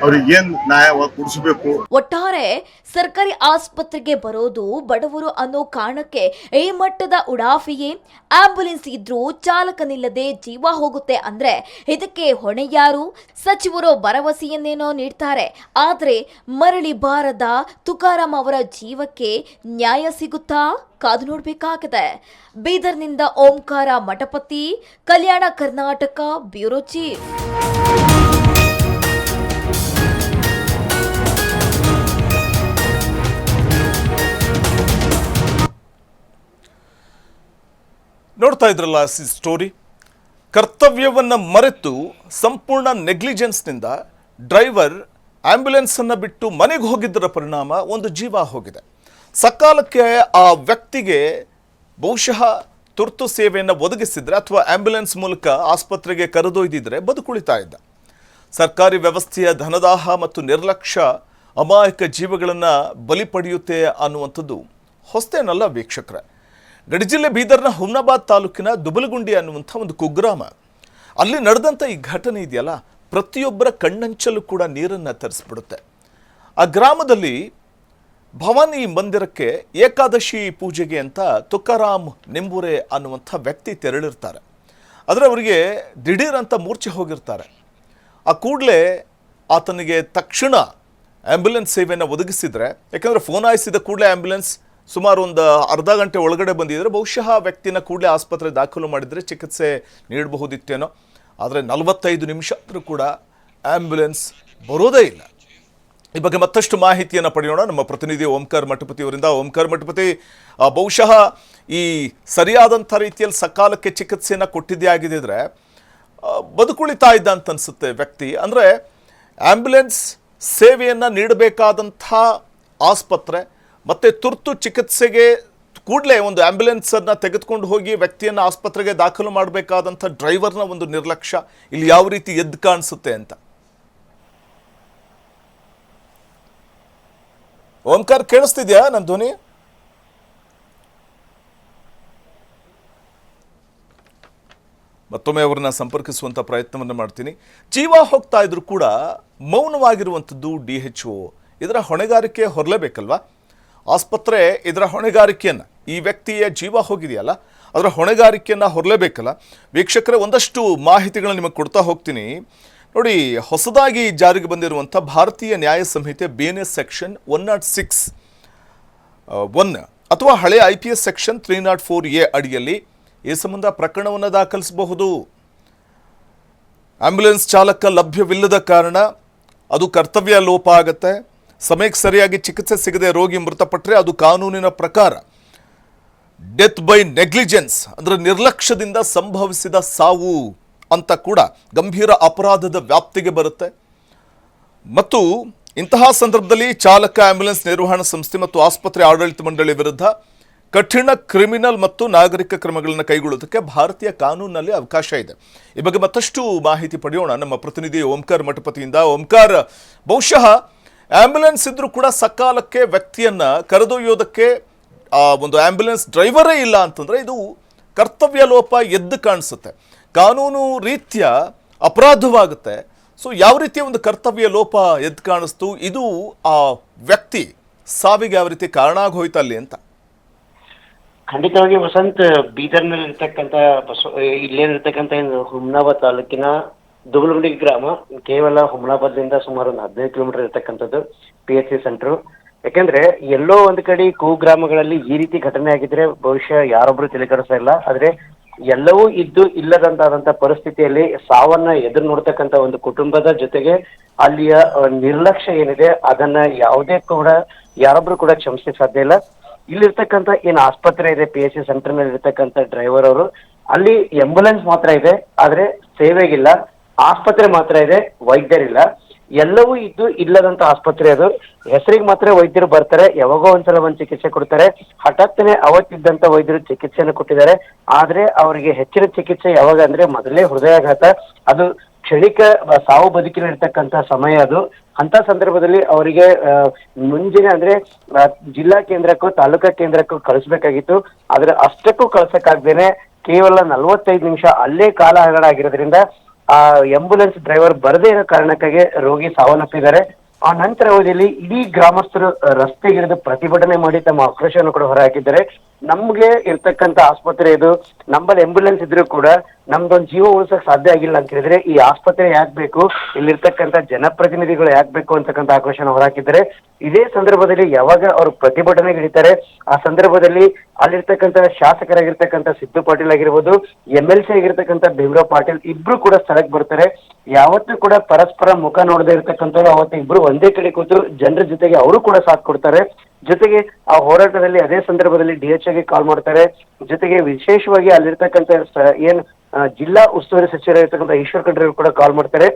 ಅವ್ರಿಗೆ ಏನ್ ನ್ಯಾಯ ಕೊಡಿಸಬೇಕು. ಒಟ್ಟಾರೆ ಸರ್ಕಾರಿ ಆಸ್ಪತ್ರೆಗೆ ಬರೋದು ಬಡವರು ಅನ್ನೋ ಕಾರಣಕ್ಕೆ ಈ ಮಟ್ಟದ ಉಡಾಫೆಯೇ. ಆಂಬ್ಯುಲೆನ್ಸ್ ಇದ್ರೂ ಚಾಲಕನಿಲ್ಲದೆ ಜೀವ ಹೋಗುತ್ತೆ ಅಂದ್ರೆ ಇದಕ್ಕೆ ಹೊಣೆ ಯಾರು? ಸಚಿವರು ಭರವಸೆಯನ್ನೇನೋ ನೀಡ್ತಾರೆ, ಆದ್ರೆ ಮರಳಿ ಬಾರದ ತುಕಾರಾಂ ಅವರ ಜೀವಕ್ಕೆ ನ್ಯಾಯ ಸಿಗುತ್ತಾ? ಕಾದು ನೋಡ್ಬೇಕಾಗಿದೆ. ಬೀದರ್ನಿಂದ ಓಂಕಾರ ಮಠಪತಿ, ಕಲ್ಯಾಣ ಕರ್ನಾಟಕ ಬ್ಯೂರೋ ಚೀಫ್. ನೋಡ್ತಾ ಇದ್ರಲ್ಲ ಸ್ಟೋರಿ. ಕರ್ತವ್ಯವನ್ನ ಮರೆತು ಸಂಪೂರ್ಣ ನೆಗ್ಲಿಜೆನ್ಸ್ನಿಂದ ಡ್ರೈವರ್ ಆಂಬ್ಯುಲೆನ್ಸ್ ಅನ್ನ ಬಿಟ್ಟು ಮನೆಗೆ ಹೋಗಿದ್ದರ ಪರಿಣಾಮ ಒಂದು ಜೀವ ಹೋಗಿದೆ. ಸಕಾಲಕ್ಕೆ ಆ ವ್ಯಕ್ತಿಗೆ ಬಹುಶಃ ತುರ್ತು ಸೇವೆಯನ್ನು ಒದಗಿಸಿದ್ರೆ ಅಥವಾ ಆಂಬ್ಯುಲೆನ್ಸ್ ಮೂಲಕ ಆಸ್ಪತ್ರೆಗೆ ಕರೆದೊಯ್ದಿದ್ರೆ ಬದುಕುಳಿತಾ ಇದ್ದ. ಸರ್ಕಾರಿ ವ್ಯವಸ್ಥೆಯ ಧನದಾಹ ಮತ್ತು ನಿರ್ಲಕ್ಷ್ಯ ಅಮಾಯಕ ಜೀವಗಳನ್ನು ಬಲಿ ಪಡೆಯುತ್ತೆ ಅನ್ನುವಂಥದ್ದು ಹೊಸತೇನಲ್ಲ ವೀಕ್ಷಕರೇ. ಗಡಿ ಜಿಲ್ಲೆ ಬೀದರ್ನ ಹುಮ್ನಾಬಾದ್ ತಾಲೂಕಿನ ದುಬಲಗುಂಡಿ ಅನ್ನುವಂಥ ಒಂದು ಕುಗ್ರಾಮ, ಅಲ್ಲಿ ನಡೆದಂಥ ಈ ಘಟನೆ ಇದೆಯಲ್ಲ, ಪ್ರತಿಯೊಬ್ಬರ ಕಣ್ಣಂಚಲು ಕೂಡ ನೀರನ್ನು ತರಿಸ್ಬಿಡುತ್ತೆ. ಆ ಗ್ರಾಮದಲ್ಲಿ ಭವಾನಿ ಮಂದಿರಕ್ಕೆ ಏಕಾದಶಿ ಪೂಜೆಗೆ ಅಂತ ತುಕಾರಾಂ ನಿಂಬೂರೆ ಅನ್ನುವಂಥ ವ್ಯಕ್ತಿ ತೆರಳಿರ್ತಾರೆ. ಆದರೆ ಅವರಿಗೆ ದಿಢೀರ್ ಅಂತ ಮೂರ್ಛೆ ಹೋಗಿರ್ತಾರೆ. ಆ ಕೂಡಲೇ ಆತನಿಗೆ ತಕ್ಷಣ ಆ್ಯಂಬುಲೆನ್ಸ್ ಸೇವೆಯನ್ನು ಒದಗಿಸಿದರೆ, ಯಾಕಂದರೆ ಫೋನ್ ಆಯಿಸಿದ ಕೂಡಲೇ ಆ್ಯಂಬುಲೆನ್ಸ್ ಸುಮಾರು ಒಂದು ಅರ್ಧ ಗಂಟೆ ಒಳಗಡೆ ಬಂದಿದ್ದರೆ ಬಹುಶಃ ವ್ಯಕ್ತಿನ ಕೂಡಲೇ ಆಸ್ಪತ್ರೆ ದಾಖಲು ಮಾಡಿದರೆ ಚಿಕಿತ್ಸೆ ನೀಡಬಹುದಿತ್ತೇನೋ. ಆದರೆ 45 ನಿಮಿಷ ಆದರೂ ಕೂಡ ಆ್ಯಂಬುಲೆನ್ಸ್ ಬರೋದೇ ಇಲ್ಲ. ಈ ಬಗ್ಗೆ ಮತ್ತಷ್ಟು ಮಾಹಿತಿಯನ್ನು ಪಡೆಯೋಣ ನಮ್ಮ ಪ್ರತಿನಿಧಿ ಓಂಕಾರ ಮಠಪತಿ ಅವರಿಂದ. ಓಂಕಾರ ಮಠಪತಿ, ಬಹುಶಃ ಈ ಸರಿಯಾದಂಥ ರೀತಿಯಲ್ಲಿ ಸಕಾಲಕ್ಕೆ ಚಿಕಿತ್ಸೆಯನ್ನು ಕೊಟ್ಟಿದ್ದೇ ಆಗಿದ್ದರೆ ಬದುಕುಳಿತಾ ಇದ್ದ ಅಂತ ಅನಿಸುತ್ತೆ ವ್ಯಕ್ತಿ. ಅಂದರೆ ಆ್ಯಂಬುಲೆನ್ಸ್ ಸೇವೆಯನ್ನು ನೀಡಬೇಕಾದಂಥ ಆಸ್ಪತ್ರೆ ಮತ್ತು ತುರ್ತು ಚಿಕಿತ್ಸೆಗೆ ಕೂಡಲೇ ಒಂದು ಆ್ಯಂಬುಲೆನ್ಸನ್ನು ತೆಗೆದುಕೊಂಡು ಹೋಗಿ ವ್ಯಕ್ತಿಯನ್ನು ಆಸ್ಪತ್ರೆಗೆ ದಾಖಲು ಮಾಡಬೇಕಾದಂಥ ಡ್ರೈವರ್ನ ಒಂದು ನಿರ್ಲಕ್ಷ್ಯ ಇಲ್ಲಿ ಯಾವ ರೀತಿ ಎದ್ದು ಕಾಣಿಸುತ್ತೆ ಅಂತ. ಓಂಕಾರ, ಕೇಳಿಸ್ತಿದ್ಯಾ ನನ್ನ ಧ್ವನಿ? ಮತ್ತೊಮ್ಮೆ ಅವರನ್ನ ಸಂಪರ್ಕಿಸುವಂಥ ಪ್ರಯತ್ನವನ್ನು ಮಾಡ್ತೀನಿ. ಜೀವ ಹೋಗ್ತಾ ಇದ್ರು ಕೂಡ ಮೌನವಾಗಿರುವಂಥದ್ದು DHO. ಇದರ ಹೊಣೆಗಾರಿಕೆ ಹೊರಲೇಬೇಕಲ್ವಾ? ಆಸ್ಪತ್ರೆ ಇದರ ಹೊಣೆಗಾರಿಕೆಯನ್ನು, ಈ ವ್ಯಕ್ತಿಯ ಜೀವ ಹೋಗಿದೆಯಲ್ಲ ಅದರ ಹೊಣೆಗಾರಿಕೆಯನ್ನು ಹೊರಲೇಬೇಕಲ್ಲ. ವೀಕ್ಷಕರೇ, ಒಂದಷ್ಟು ಮಾಹಿತಿಗಳನ್ನ ನಿಮಗೆ ಕೊಡ್ತಾ ಹೋಗ್ತೀನಿ. ನೋಡಿ, ಹೊಸದಾಗಿ ಜಾರಿಗೆ ಬಂದಿರುವಂಥ ಭಾರತೀಯ ನ್ಯಾಯ ಸಂಹಿತೆ BNS ಸೆಕ್ಷನ್ 106(1) ಅಥವಾ ಹಳೆ IPS ಸೆಕ್ಷನ್ 304A ಅಡಿಯಲ್ಲಿ ಈ ಸಂಬಂಧ ಪ್ರಕರಣವನ್ನು ದಾಖಲಿಸಬಹುದು. ಆಂಬ್ಯುಲೆನ್ಸ್ ಚಾಲಕ ಲಭ್ಯವಿಲ್ಲದ ಕಾರಣ ಅದು ಕರ್ತವ್ಯ ಲೋಪ ಆಗುತ್ತೆ. ಸಮಯಕ್ಕೆ ಸರಿಯಾಗಿ ಚಿಕಿತ್ಸೆ ಸಿಗದೆ ರೋಗಿ ಮೃತಪಟ್ಟರೆ ಅದು ಕಾನೂನಿನ ಪ್ರಕಾರ ಡೆತ್ ಬೈ ನೆಗ್ಲಿಜೆನ್ಸ್, ಅಂದರೆ ನಿರ್ಲಕ್ಷ್ಯದಿಂದ ಸಂಭವಿಸಿದ ಸಾವು ಅಂತ ಕೂಡ ಗಂಭೀರ ಅಪರಾಧದ ವ್ಯಾಪ್ತಿಗೆ ಬರುತ್ತೆ. ಮತ್ತು ಇಂತಹ ಸಂದರ್ಭದಲ್ಲಿ ಚಾಲಕ, ಆಂಬ್ಯುಲೆನ್ಸ್ ನಿರ್ವಹಣಾ ಸಂಸ್ಥೆ ಮತ್ತು ಆಸ್ಪತ್ರೆ ಆಡಳಿತ ಮಂಡಳಿ ವಿರುದ್ಧ ಕಠಿಣ ಕ್ರಿಮಿನಲ್ ಮತ್ತು ನಾಗರಿಕ ಕ್ರಮಗಳನ್ನು ಕೈಗೊಳ್ಳುವುದಕ್ಕೆ ಭಾರತೀಯ ಕಾನೂನಿನಲ್ಲಿ ಅವಕಾಶ ಇದೆ. ಈ ಬಗ್ಗೆ ಮತ್ತಷ್ಟು ಮಾಹಿತಿ ಪಡೆಯೋಣ ನಮ್ಮ ಪ್ರತಿನಿಧಿ ಓಂಕಾರ್ ಮಠಪತಿಯಿಂದ. ಓಂಕಾರ್, ಬಹುಶಃ ಆಂಬ್ಯುಲೆನ್ಸ್ ಇದ್ರೂ ಕೂಡ ಸಕಾಲಕ್ಕೆ ವ್ಯಕ್ತಿಯನ್ನ ಕರೆದೊಯ್ಯೋದಕ್ಕೆ ಒಂದು ಆಂಬ್ಯುಲೆನ್ಸ್ ಡ್ರೈವರೇ ಇಲ್ಲ ಅಂತಂದ್ರೆ ಇದು ಕರ್ತವ್ಯ ಲೋಪ ಎದ್ದು ಕಾಣಿಸುತ್ತೆ, ಕಾನೂನು ರೀತ್ಯ ಅಪರಾಧವಾಗುತ್ತೆ. ಸೊ ಯಾವ ರೀತಿಯ ಒಂದು ಕರ್ತವ್ಯ ಲೋಪ ಎದ್ದು ಕಾಣಿಸ್ತು, ಇದು ಆ ವ್ಯಕ್ತಿ ಸಾವಿಗೆ ಯಾವ ರೀತಿ ಕಾರಣ ಆಗಿ ಹೋಯ್ತಲ್ಲಿ ಅಂತ? ಖಂಡಿತವಾಗಿ ವಸಂತ್, ಬೀದರ್ನಲ್ಲಿ ಇರ್ತಕ್ಕಂಥ ಇಲ್ಲೇನಿರ್ತಕ್ಕಂಥ ಹುಮ್ನಾಬಾದ್ ತಾಲೂಕಿನ ದುಗುಲಗುಂಡಿ ಗ್ರಾಮ ಕೇವಲ ಹುಮ್ನಾಬಾದ್ದಿಂದ ಸುಮಾರು ಒಂದು 15 ಕಿಲೋಮೀಟರ್ ಇರ್ತಕ್ಕಂಥದ್ದು PHC ಸೆಂಟ್ರು. ಯಾಕಂದ್ರೆ ಎಲ್ಲೋ ಒಂದು ಕಡೆ ಕುಗ್ರಾಮಗಳಲ್ಲಿ ಈ ರೀತಿ ಘಟನೆ ಆಗಿದ್ರೆ ಬಹುಶಃ ಯಾರೊಬ್ರು ತಲೆಕೆಡಿಸ್ತಾ ಇಲ್ಲ. ಆದ್ರೆ ಎಲ್ಲವೂ ಇದ್ದು ಇಲ್ಲದಂತಾದಂತ ಪರಿಸ್ಥಿತಿಯಲ್ಲಿ ಸಾವನ್ನ ಎದುರು ನೋಡ್ತಕ್ಕಂಥ ಒಂದು ಕುಟುಂಬದ ಜೊತೆಗೆ ಅಲ್ಲಿಯ ನಿರ್ಲಕ್ಷ್ಯ ಏನಿದೆ ಅದನ್ನ ಯಾವುದೇ ಕೂಡ ಯಾರೊಬ್ರು ಕೂಡ ಕ್ಷಮಿಸಲಿಕ್ಕೆ ಸಾಧ್ಯ ಇಲ್ಲ. ಇಲ್ಲಿರ್ತಕ್ಕಂಥ ಏನ್ ಆಸ್ಪತ್ರೆ ಇದೆ PHC ಸೆಂಟರ್ ನಲ್ಲಿ ಇರ್ತಕ್ಕಂಥ ಡ್ರೈವರ್ ಅವರು, ಅಲ್ಲಿ ಆಂಬ್ಯುಲೆನ್ಸ್ ಮಾತ್ರ ಇದೆ ಆದ್ರೆ ಸೇವೆಗಿಲ್ಲ, ಆಸ್ಪತ್ರೆ ಮಾತ್ರ ಇದೆ ವೈದ್ಯರಿಲ್ಲ. ಎಲ್ಲವೂ ಇದ್ದು ಇಲ್ಲದಂತ ಆಸ್ಪತ್ರೆ ಅದು. ಹೆಸರಿಗೆ ಮಾತ್ರ ವೈದ್ಯರು ಬರ್ತಾರೆ, ಯಾವಾಗೋ ಒಂದ್ಸಲ ಒಂದ್ ಚಿಕಿತ್ಸೆ ಕೊಡ್ತಾರೆ. ಹಠಾತ್ತನೆ ಅವತ್ತಿದ್ದಂತ ವೈದ್ಯರು ಚಿಕಿತ್ಸೆಯನ್ನು ಕೊಟ್ಟಿದ್ದಾರೆ. ಆದ್ರೆ ಅವರಿಗೆ ಹೆಚ್ಚಿನ ಚಿಕಿತ್ಸೆ ಯಾವಾಗ ಅಂದ್ರೆ ಮೊದಲೇ ಹೃದಯಾಘಾತ, ಅದು ಕ್ಷಣಿಕ ಸಾವು ಬದುಕಿನ ಇರ್ತಕ್ಕಂಥ ಸಮಯ ಅದು. ಅಂತ ಸಂದರ್ಭದಲ್ಲಿ ಅವರಿಗೆ ಮುಂಜಿನ ಅಂದ್ರೆ ಜಿಲ್ಲಾ ಕೇಂದ್ರಕ್ಕೂ ತಾಲೂಕಾ ಕೇಂದ್ರಕ್ಕೂ ಕಳಿಸ್ಬೇಕಾಗಿತ್ತು. ಆದ್ರೆ ಅಷ್ಟಕ್ಕೂ ಕಳ್ಸಕ್ಕಾಗ್ದೇನೆ ಕೇವಲ 45 ನಿಮಿಷ ಅಲ್ಲೇ ಕಾಲ ಹಗರಣ ಆಗಿರೋದ್ರಿಂದ ಆ ಆಂಬ್ಯುಲೆನ್ಸ್ ಡ್ರೈವರ್ ಬರದೇ ಇರೋ ಕಾರಣಕ್ಕಾಗಿ ರೋಗಿ ಸಾವನ್ನಪ್ಪಿದ್ದಾರೆ. ಆ ನಂತರ ಅವಧಿಯಲ್ಲಿ ಇಡೀ ಗ್ರಾಮಸ್ಥರು ರಸ್ತೆಗಿಳಿದು ಪ್ರತಿಭಟನೆ ಮಾಡಿ ತಮ್ಮ ಆಕ್ರೋಶವನ್ನು ಕೂಡ ಹೊರಹಾಕಿದ್ದಾರೆ. ನಮ್ಗೆ ಇರ್ತಕ್ಕಂಥ ಆಸ್ಪತ್ರೆ ಇದು, ನಮ್ಮಲ್ಲಿ ಆಂಬ್ಯುಲೆನ್ಸ್ ಇದ್ರೂ ಕೂಡ ನಮ್ದೊಂದು ಜೀವ ಉಳಿಸಕ್ ಸಾಧ್ಯ ಆಗಿಲ್ಲ ಅಂತ ಹೇಳಿದ್ರೆ ಈ ಆಸ್ಪತ್ರೆ ಯಾಕೆ ಬೇಕು, ಇಲ್ಲಿರ್ತಕ್ಕಂಥ ಜನಪ್ರತಿನಿಧಿಗಳು ಯಾಕೆ ಬೇಕು ಅಂತಕ್ಕಂಥ ಆಕ್ರೋಶನ ಹೊರಹಾಕಿದ್ದಾರೆ. ಇದೇ ಸಂದರ್ಭದಲ್ಲಿ ಯಾವಾಗ ಅವರು ಪ್ರತಿಭಟನೆಗೆ ಇಳಿತಾರೆ ಆ ಸಂದರ್ಭದಲ್ಲಿ ಅಲ್ಲಿರ್ತಕ್ಕಂಥ ಶಾಸಕರಾಗಿರ್ತಕ್ಕಂಥ ಸಿದ್ದು ಪಾಟೀಲ್ ಆಗಿರ್ಬೋದು, MLC ಆಗಿರ್ತಕ್ಕಂಥ ಭೀಮರಾವ್ ಪಾಟೀಲ್ ಇಬ್ರು ಕೂಡ ಸ್ಥಳಕ್ಕೆ ಬರ್ತಾರೆ. ಯಾವತ್ತೂ ಕೂಡ ಪರಸ್ಪರ ಮುಖ ನೋಡದೇ ಇರ್ತಕ್ಕಂಥವ್ರು ಅವತ್ತು ಇಬ್ರು ಒಂದೇ ಕಡೆ ಕೂತು ಜನರ ಜೊತೆಗೆ ಅವರು ಕೂಡ ಸಾಥ್ ಕೊಡ್ತಾರೆ. ಜೊತೆಗೆ ಆ ಹೋರಾಟದಲ್ಲಿ ಅದೇ ಸಂದರ್ಭದಲ್ಲಿ DHO ಗೆ ಕಾಲ್ ಮಾಡ್ತಾರೆ. ಜೊತೆಗೆ ವಿಶೇಷವಾಗಿ ಅಲ್ಲಿರ್ತಕ್ಕಂಥ ಜಿಲ್ಲಾ ಉಸ್ತುವಾರಿ ಸಚಿವರಾಗಿರ್ತಕ್ಕಂಥ ಈಶ್ವರ್ ಖಂಡ್ರೆ ಕೂಡ ಕಾಲ್ ಮಾಡ್ತಾರೆ.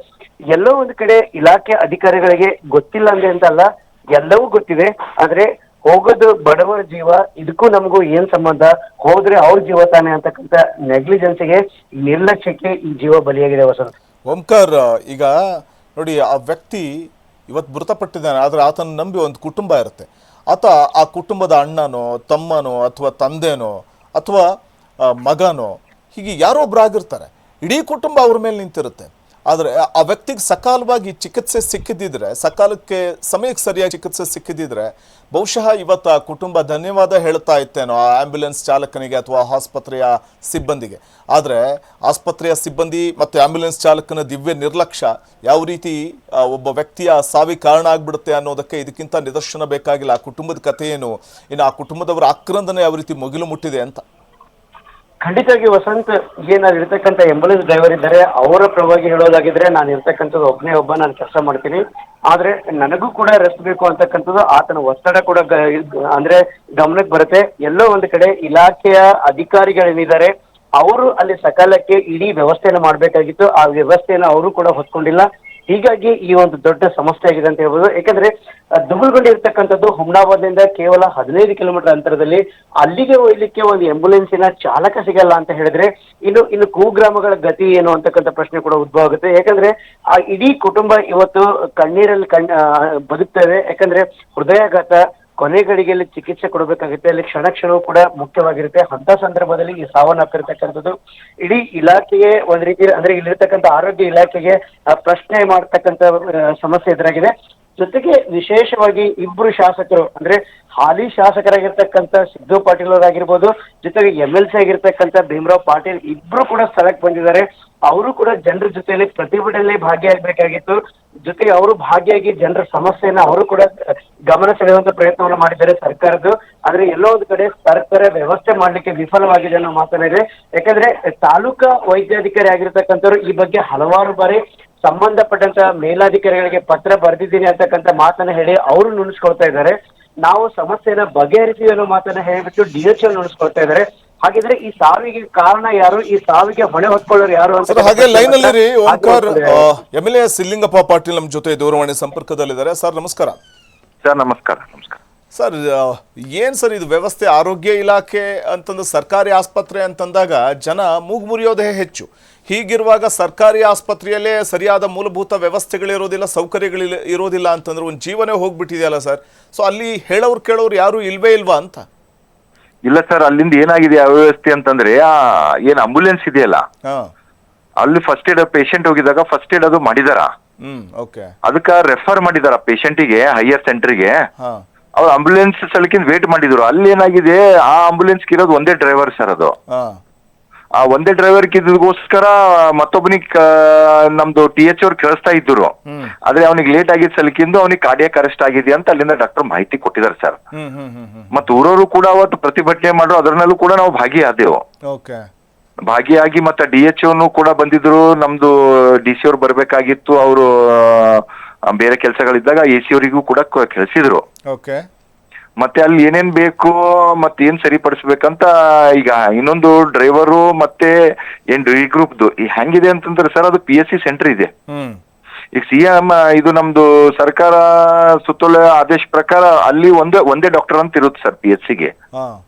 ಎಲ್ಲೋ ಒಂದು ಕಡೆ ಇಲಾಖೆ ಅಧಿಕಾರಿಗಳಿಗೆ ಗೊತ್ತಿಲ್ಲ ಅಂದ್ರೆ ಅಂತ ಅಲ್ಲ, ಎಲ್ಲವೂ ಗೊತ್ತಿದೆ. ಆದ್ರೆ ಹೋಗೋದು ಬಡವರ ಜೀವ, ಇದಕ್ಕೂ ನಮಗೂ ಏನ್ ಸಂಬಂಧ, ಹೋದ್ರೆ ಅವ್ರ ಜೀವ ತಾನೆ ಅಂತಕ್ಕಂಥ ನೆಗ್ಲಿಜೆನ್ಸ್ಗೆ, ನಿರ್ಲಕ್ಷ್ಯಕ್ಕೆ ಈ ಜೀವ ಬಲಿಯಾಗಿದೆ ವಸಂತ. ಓಂಕಾರ್, ಈಗ ನೋಡಿ, ಆ ವ್ಯಕ್ತಿ ಇವತ್ತು ಮೃತಪಟ್ಟಿದ್ದಾನೆ, ಆದ್ರೆ ಆತನ ನಂಬಿ ಒಂದು ಕುಟುಂಬ ಇರುತ್ತೆ. ಆತ ಆ ಕುಟುಂಬದ ಅಣ್ಣನೋ ತಮ್ಮನೋ ಅಥವಾ ತಂದೆನೋ ಅಥವಾ ಮಗನೋ ಹೀಗೆ ಯಾರೋ ಒಬ್ರು ಆಗಿರ್ತಾರೆ, ಇಡೀ ಕುಟುಂಬ ಅವ್ರ ಮೇಲೆ ನಿಂತಿರುತ್ತೆ. ಆದರೆ ಆ ವ್ಯಕ್ತಿಗೆ ಸಕಾಲವಾಗಿ ಚಿಕಿತ್ಸೆ ಸಿಕ್ಕಿದ್ದಿದ್ರೆ, ಸಕಾಲಕ್ಕೆ ಸಮಯಕ್ಕೆ ಸರಿಯಾಗಿ ಚಿಕಿತ್ಸೆ ಸಿಕ್ಕಿದ್ದಿದ್ರೆ ಬಹುಶಃ ಇವತ್ತು ಆ ಕುಟುಂಬ ಧನ್ಯವಾದ ಹೇಳ್ತಾ ಇತ್ತೇನೋ ಆ ಆಂಬ್ಯುಲೆನ್ಸ್ ಚಾಲಕನಿಗೆ ಅಥವಾ ಆಸ್ಪತ್ರೆಯ ಸಿಬ್ಬಂದಿಗೆ. ಆದರೆ ಆಸ್ಪತ್ರೆಯ ಸಿಬ್ಬಂದಿ ಮತ್ತು ಆಂಬ್ಯುಲೆನ್ಸ್ ಚಾಲಕನ ದಿವ್ಯ ನಿರ್ಲಕ್ಷ್ಯ ಯಾವ ರೀತಿ ಒಬ್ಬ ವ್ಯಕ್ತಿಯ ಸಾವಿಗೆ ಕಾರಣ ಆಗ್ಬಿಡುತ್ತೆ ಅನ್ನೋದಕ್ಕೆ ಇದಕ್ಕಿಂತ ನಿದರ್ಶನ ಬೇಕಾಗಿಲ್ಲ. ಆ ಕುಟುಂಬದ ಕಥೆ ಏನು, ಇನ್ನು ಆ ಕುಟುಂಬದವರ ಆಕ್ರಂದನೆ ಯಾವ ರೀತಿ ಮುಗಿಲು ಮುಟ್ಟಿದೆ ಅಂತ. ಖಂಡಿತವಾಗಿ ವಸಂತ್, ಇರ್ತಕ್ಕಂಥ ಆಂಬ್ಯುಲೆನ್ಸ್ ಡ್ರೈವರ್ ಇದ್ದಾರೆ, ಅವರ ಪರವಾಗಿ ಹೇಳೋದಾಗಿದ್ರೆ ನಾನು ಇರ್ತಕ್ಕಂಥದ್ದು ಒಬ್ಬ ನಾನು ಕೆಲಸ ಮಾಡ್ತೀನಿ. ಆದ್ರೆ ನನಗೂ ಕೂಡ ರೆಸ್ಟ್ ಬೇಕು ಅಂತಕ್ಕಂಥದ್ದು ಆತನ ಒತ್ತಡ ಕೂಡ ಅಂದ್ರೆ ಗಮನಕ್ಕೆ ಬರುತ್ತೆ. ಎಲ್ಲೋ ಒಂದು ಕಡೆ ಇಲಾಖೆಯ ಅಧಿಕಾರಿಗಳೇನಿದ್ದಾರೆ ಅವರು ಅಲ್ಲಿ ಸಕಾಲಕ್ಕೆ ಇಡೀ ವ್ಯವಸ್ಥೆಯನ್ನು ಮಾಡ್ಬೇಕಾಗಿತ್ತು, ಆ ವ್ಯವಸ್ಥೆಯನ್ನು ಅವರು ಕೂಡ ಹೊತ್ಕೊಂಡಿಲ್ಲ. ಹೀಗಾಗಿ ಈ ಒಂದು ದೊಡ್ಡ ಸಮಸ್ಯೆ ಆಗಿದೆ ಅಂತ ಹೇಳ್ಬೋದು. ಯಾಕಂದ್ರೆ ದುಗುಲ್ಗುಂಡಿ ಇರ್ತಕ್ಕಂಥದ್ದು ಹುಮ್ನಾಬಾದ್ನಿಂದ ಕೇವಲ 15 ಕಿಲೋಮೀಟರ್ ಅಂತರದಲ್ಲಿ. ಅಲ್ಲಿಗೆ ಒಯ್ಲಿಕ್ಕೆ ಒಂದು ಆಂಬ್ಯುಲೆನ್ಸಿನ ಚಾಲಕ ಸಿಗಲ್ಲ ಅಂತ ಹೇಳಿದ್ರೆ ಇನ್ನು ಕುಗ್ರಾಮಗಳ ಗತಿ ಏನು ಅಂತಕ್ಕಂಥ ಪ್ರಶ್ನೆ ಕೂಡ ಉದ್ಭವ ಆಗುತ್ತೆ. ಯಾಕಂದ್ರೆ ಆ ಇಡೀ ಕುಟುಂಬ ಇವತ್ತು ಕಣ್ಣೀರಲ್ಲಿ ಬದುಕ್ತೇವೆ. ಯಾಕಂದ್ರೆ ಹೃದಯಾಘಾತ, ಕೊನೆಗಳಿಗೆಯಲ್ಲಿ ಚಿಕಿತ್ಸೆ ಕೊಡಬೇಕಾಗುತ್ತೆ, ಅಲ್ಲಿ ಕ್ಷಣವೂ ಕೂಡ ಮುಖ್ಯವಾಗಿರುತ್ತೆ. ಅಂತ ಸಂದರ್ಭದಲ್ಲಿ ಈ ಸಾವನ್ನಪ್ಪಿರ್ತಕ್ಕಂಥದ್ದು ಇಡೀ ಇಲಾಖೆಗೆ ಒಂದ್ ರೀತಿ ಅಂದ್ರೆ ಇಲ್ಲಿರ್ತಕ್ಕಂಥ ಆರೋಗ್ಯ ಇಲಾಖೆಗೆ ಪ್ರಶ್ನೆ ಮಾಡ್ತಕ್ಕಂಥ ಸಮಸ್ಯೆ ಎದುರಾಗಿದೆ. ಜೊತೆಗೆ ವಿಶೇಷವಾಗಿ ಇಬ್ರು ಶಾಸಕರು ಅಂದ್ರೆ ಹಾಲಿ ಶಾಸಕರಾಗಿರ್ತಕ್ಕಂಥ ಸಿದ್ದು ಪಾಟೀಲ್ ಅವರಾಗಿರ್ಬೋದು, ಜೊತೆಗೆ MLC ಆಗಿರ್ತಕ್ಕಂಥ ಭೀಮರಾವ್ ಪಾಟೀಲ್ ಇಬ್ರು ಕೂಡ ಸ್ಥಳಕ್ಕೆ ಬಂದಿದ್ದಾರೆ. ಅವರು ಕೂಡ ಜನರ ಜೊತೆಯಲ್ಲಿ ಪ್ರತಿಭಟನೆಯಲ್ಲಿ ಭಾಗಿಯಾಗಬೇಕಾಗಿತ್ತು. ಜೊತೆಗೆ ಅವರು ಭಾಗಿಯಾಗಿ ಜನರ ಸಮಸ್ಯೆಯನ್ನ ಅವರು ಕೂಡ ಗಮನ ಸೆಳೆಯುವಂತ ಪ್ರಯತ್ನವನ್ನು ಮಾಡಿದ್ದಾರೆ ಸರ್ಕಾರದ್ದು. ಆದ್ರೆ ಎಲ್ಲೋ ಒಂದು ಕಡೆ ಸರ್ಕಾರ ವ್ಯವಸ್ಥೆ ಮಾಡ್ಲಿಕ್ಕೆ ವಿಫಲವಾಗಿದೆ ಅನ್ನೋ ಮಾತನಾಡಿದೆ. ಯಾಕಂದ್ರೆ ತಾಲೂಕಾ ವೈದ್ಯಾಧಿಕಾರಿ ಆಗಿರ್ತಕ್ಕಂಥವ್ರು ಈ ಬಗ್ಗೆ ಹಲವಾರು ಬಾರಿ ಸಂಬಂಧಪಟ್ಟಂತ ಮೇಲಾಧಿಕಾರಿಗಳಿಗೆ ಪತ್ರ ಬರೆದಿದ್ದೀನಿ ಅಂತಕ್ಕಂಥ ಮಾತನ್ನ ಹೇಳಿ ಅವರು ನುಣಿಸ್ಕೊಳ್ತಾ ಇದ್ದಾರೆ. ನಾವು ಸಮಸ್ಯೆನ ಬಗೆಹರಿಸಿ ಅನ್ನೋ ಮಾತನ್ನ ಹೇಳ್ಬಿಟ್ಟು DHO ನುಣಿಸ್ಕೊಳ್ತಾ ಇದ್ದಾರೆ. ಹಾಗಿದ್ರೆ ಈ ಸಾವಿಗೆ ಕಾರಣ ಯಾರು, ಈ ಸಾವಿಗೆ ಹೊಣೆ ಹೊತ್ಕೊಳ್ಳೋರು ಯಾರು ಅಂತ ಹಾಗೆ ಲೈನ್ ಅಲ್ಲಿ ಓಂಕಾರ್ MLA ಸಿಲ್ಲಿಂಗಪ್ಪ ಪಾಟೀಲ್ ನಮ್ಮ ಜೊತೆ ದೂರವಾಣಿ ಸಂಪರ್ಕದಲ್ಲಿದ್ದಾರೆ. ಸರ್ ನಮಸ್ಕಾರ. ಸರ್ ನಮಸ್ಕಾರ. ಸರ್ ಏನು ಸರ್ ಇದು ವ್ಯವಸ್ಥೆ? ಆರೋಗ್ಯ ಇಲಾಖೆ ಅಂತಂದು ಸರ್ಕಾರಿ ಆಸ್ಪತ್ರೆ ಅಂತಂದಾಗ ಜನ ಮೂಗು ಮುರಿಯೋದೇ ಹೆಚ್ಚು. ಹೀಗಿರುವಾಗ ಸರ್ಕಾರಿ ಆಸ್ಪತ್ರೆಯಲ್ಲೇ ಸರಿಯಾದ ಮೂಲಭೂತ ವ್ಯವಸ್ಥೆಗಳಿರೋದಿಲ್ಲ, ಸೌಕರ್ಯಗಳು ಇರೋದಿಲ್ಲ ಅಂತಂದ್ರೆ ಒಂದು ಜೀವನೇ ಹೋಗ್ಬಿಟ್ಟಿದೆಯಲ್ಲ ಸರ್. ಸೊ ಅಲ್ಲಿ ಹೇಳೋರು ಕೇಳೋರು ಯಾರು ಇಲ್ವಾ ಅಂತ? ಇಲ್ಲ ಸರ್, ಅಲ್ಲಿಂದ ಏನಾಗಿದೆ ಅವ್ಯವಸ್ಥೆ ಅಂತಂದ್ರೆ ಏನ್ ಆಂಬುಲೆನ್ಸ್ ಇದೆಯಲ್ಲ, ಅಲ್ಲಿ ಫಸ್ಟ್ ಏಡ್ ಪೇಷಂಟ್ ಹೋಗಿದಾಗ ಫಸ್ಟ್ ಏಡ್ ಅದು ಮಾಡಿದಾರ. ಓಕೆ. ಅದಕ್ಕ ರೆಫರ್ ಮಾಡಿದಾರ ಪೇಷಂಟಿಗೆ ಹೈಯರ್ ಸೆಂಟರ್ಗೆ. ಅವ್ರು ಆಂಬುಲೆನ್ಸ್ ಸಲಕಿಂದ ವೇಟ್ ಮಾಡಿದ್ರು. ಅಲ್ಲಿ ಏನಾಗಿದೆ, ಆ ಆಂಬುಲೆನ್ಸ್ ಇರೋದು ಒಂದೇ ಡ್ರೈವರ್ ಸರ್. ಅದು ಆ ಒಂದೇ ಡ್ರೈವರ್ ಇದಕ್ಕೋಸ್ಕರ ಮತ್ತೊಬ್ಬನಿಗೆ ನಮ್ದು TH ಅವ್ರು ಕಳಿಸ್ತಾ ಇದ್ರು. ಆದ್ರೆ ಅವ್ನಿಗೆ ಲೇಟ್ ಆಗಿದ್ ಸಲಕಿಂದು ಅವ್ನಿಗೆ ಕಾರ್ಡಿಯಾಕ್ ಅರೆಸ್ಟ್ ಆಗಿದೆ ಅಂತ ಅಲ್ಲಿಂದ ಡಾಕ್ಟರ್ ಮಾಹಿತಿ ಕೊಟ್ಟಿದ್ದಾರೆ ಸರ್. ಮತ್ತ ಊರವರು ಕೂಡ ಅವತ್ತು ಪ್ರತಿಭಟನೆ ಮಾಡ್ರು, ಅದರಲ್ಲೂ ಕೂಡ ನಾವು ಭಾಗಿಯಾದೆವು. ಭಾಗಿಯಾಗಿ ಮತ್ತೆ DH ಕೂಡ ಬಂದಿದ್ರು. ನಮ್ದು DC ಅವ್ರು ಬರ್ಬೇಕಾಗಿತ್ತು, ಅವರು ಬೇರೆ ಕೆಲಸಗಳಿದ್ದಾಗ AC ಅವರಿಗೂ ಕೂಡ ಕಳಿಸಿದ್ರು. ಮತ್ತೆ ಅಲ್ಲಿ ಏನೇನ್ ಬೇಕು ಮತ್ತೆ ಏನ್ ಸರಿಪಡಿಸ್ಬೇಕಂತ ಈಗ ಇನ್ನೊಂದು ಡ್ರೈವರು ಮತ್ತೆ ಏನ್ ಗ್ರೂಪ್ದು ಹೆಂಗಿದೆ ಅಂತಂದ್ರೆ ಸರ್, ಅದು PSC ಸೆಂಟರ್ ಇದೆ. ಈಗ CM ಇದು ನಮ್ದು ಸರ್ಕಾರ ಸುತ್ತೋಲೆ ಆದೇಶ ಪ್ರಕಾರ ಅಲ್ಲಿ ಒಂದೇ ಡಾಕ್ಟರ್ ಅಂತ ಇರುತ್ತೆ ಸರ್ PSCಗೆ.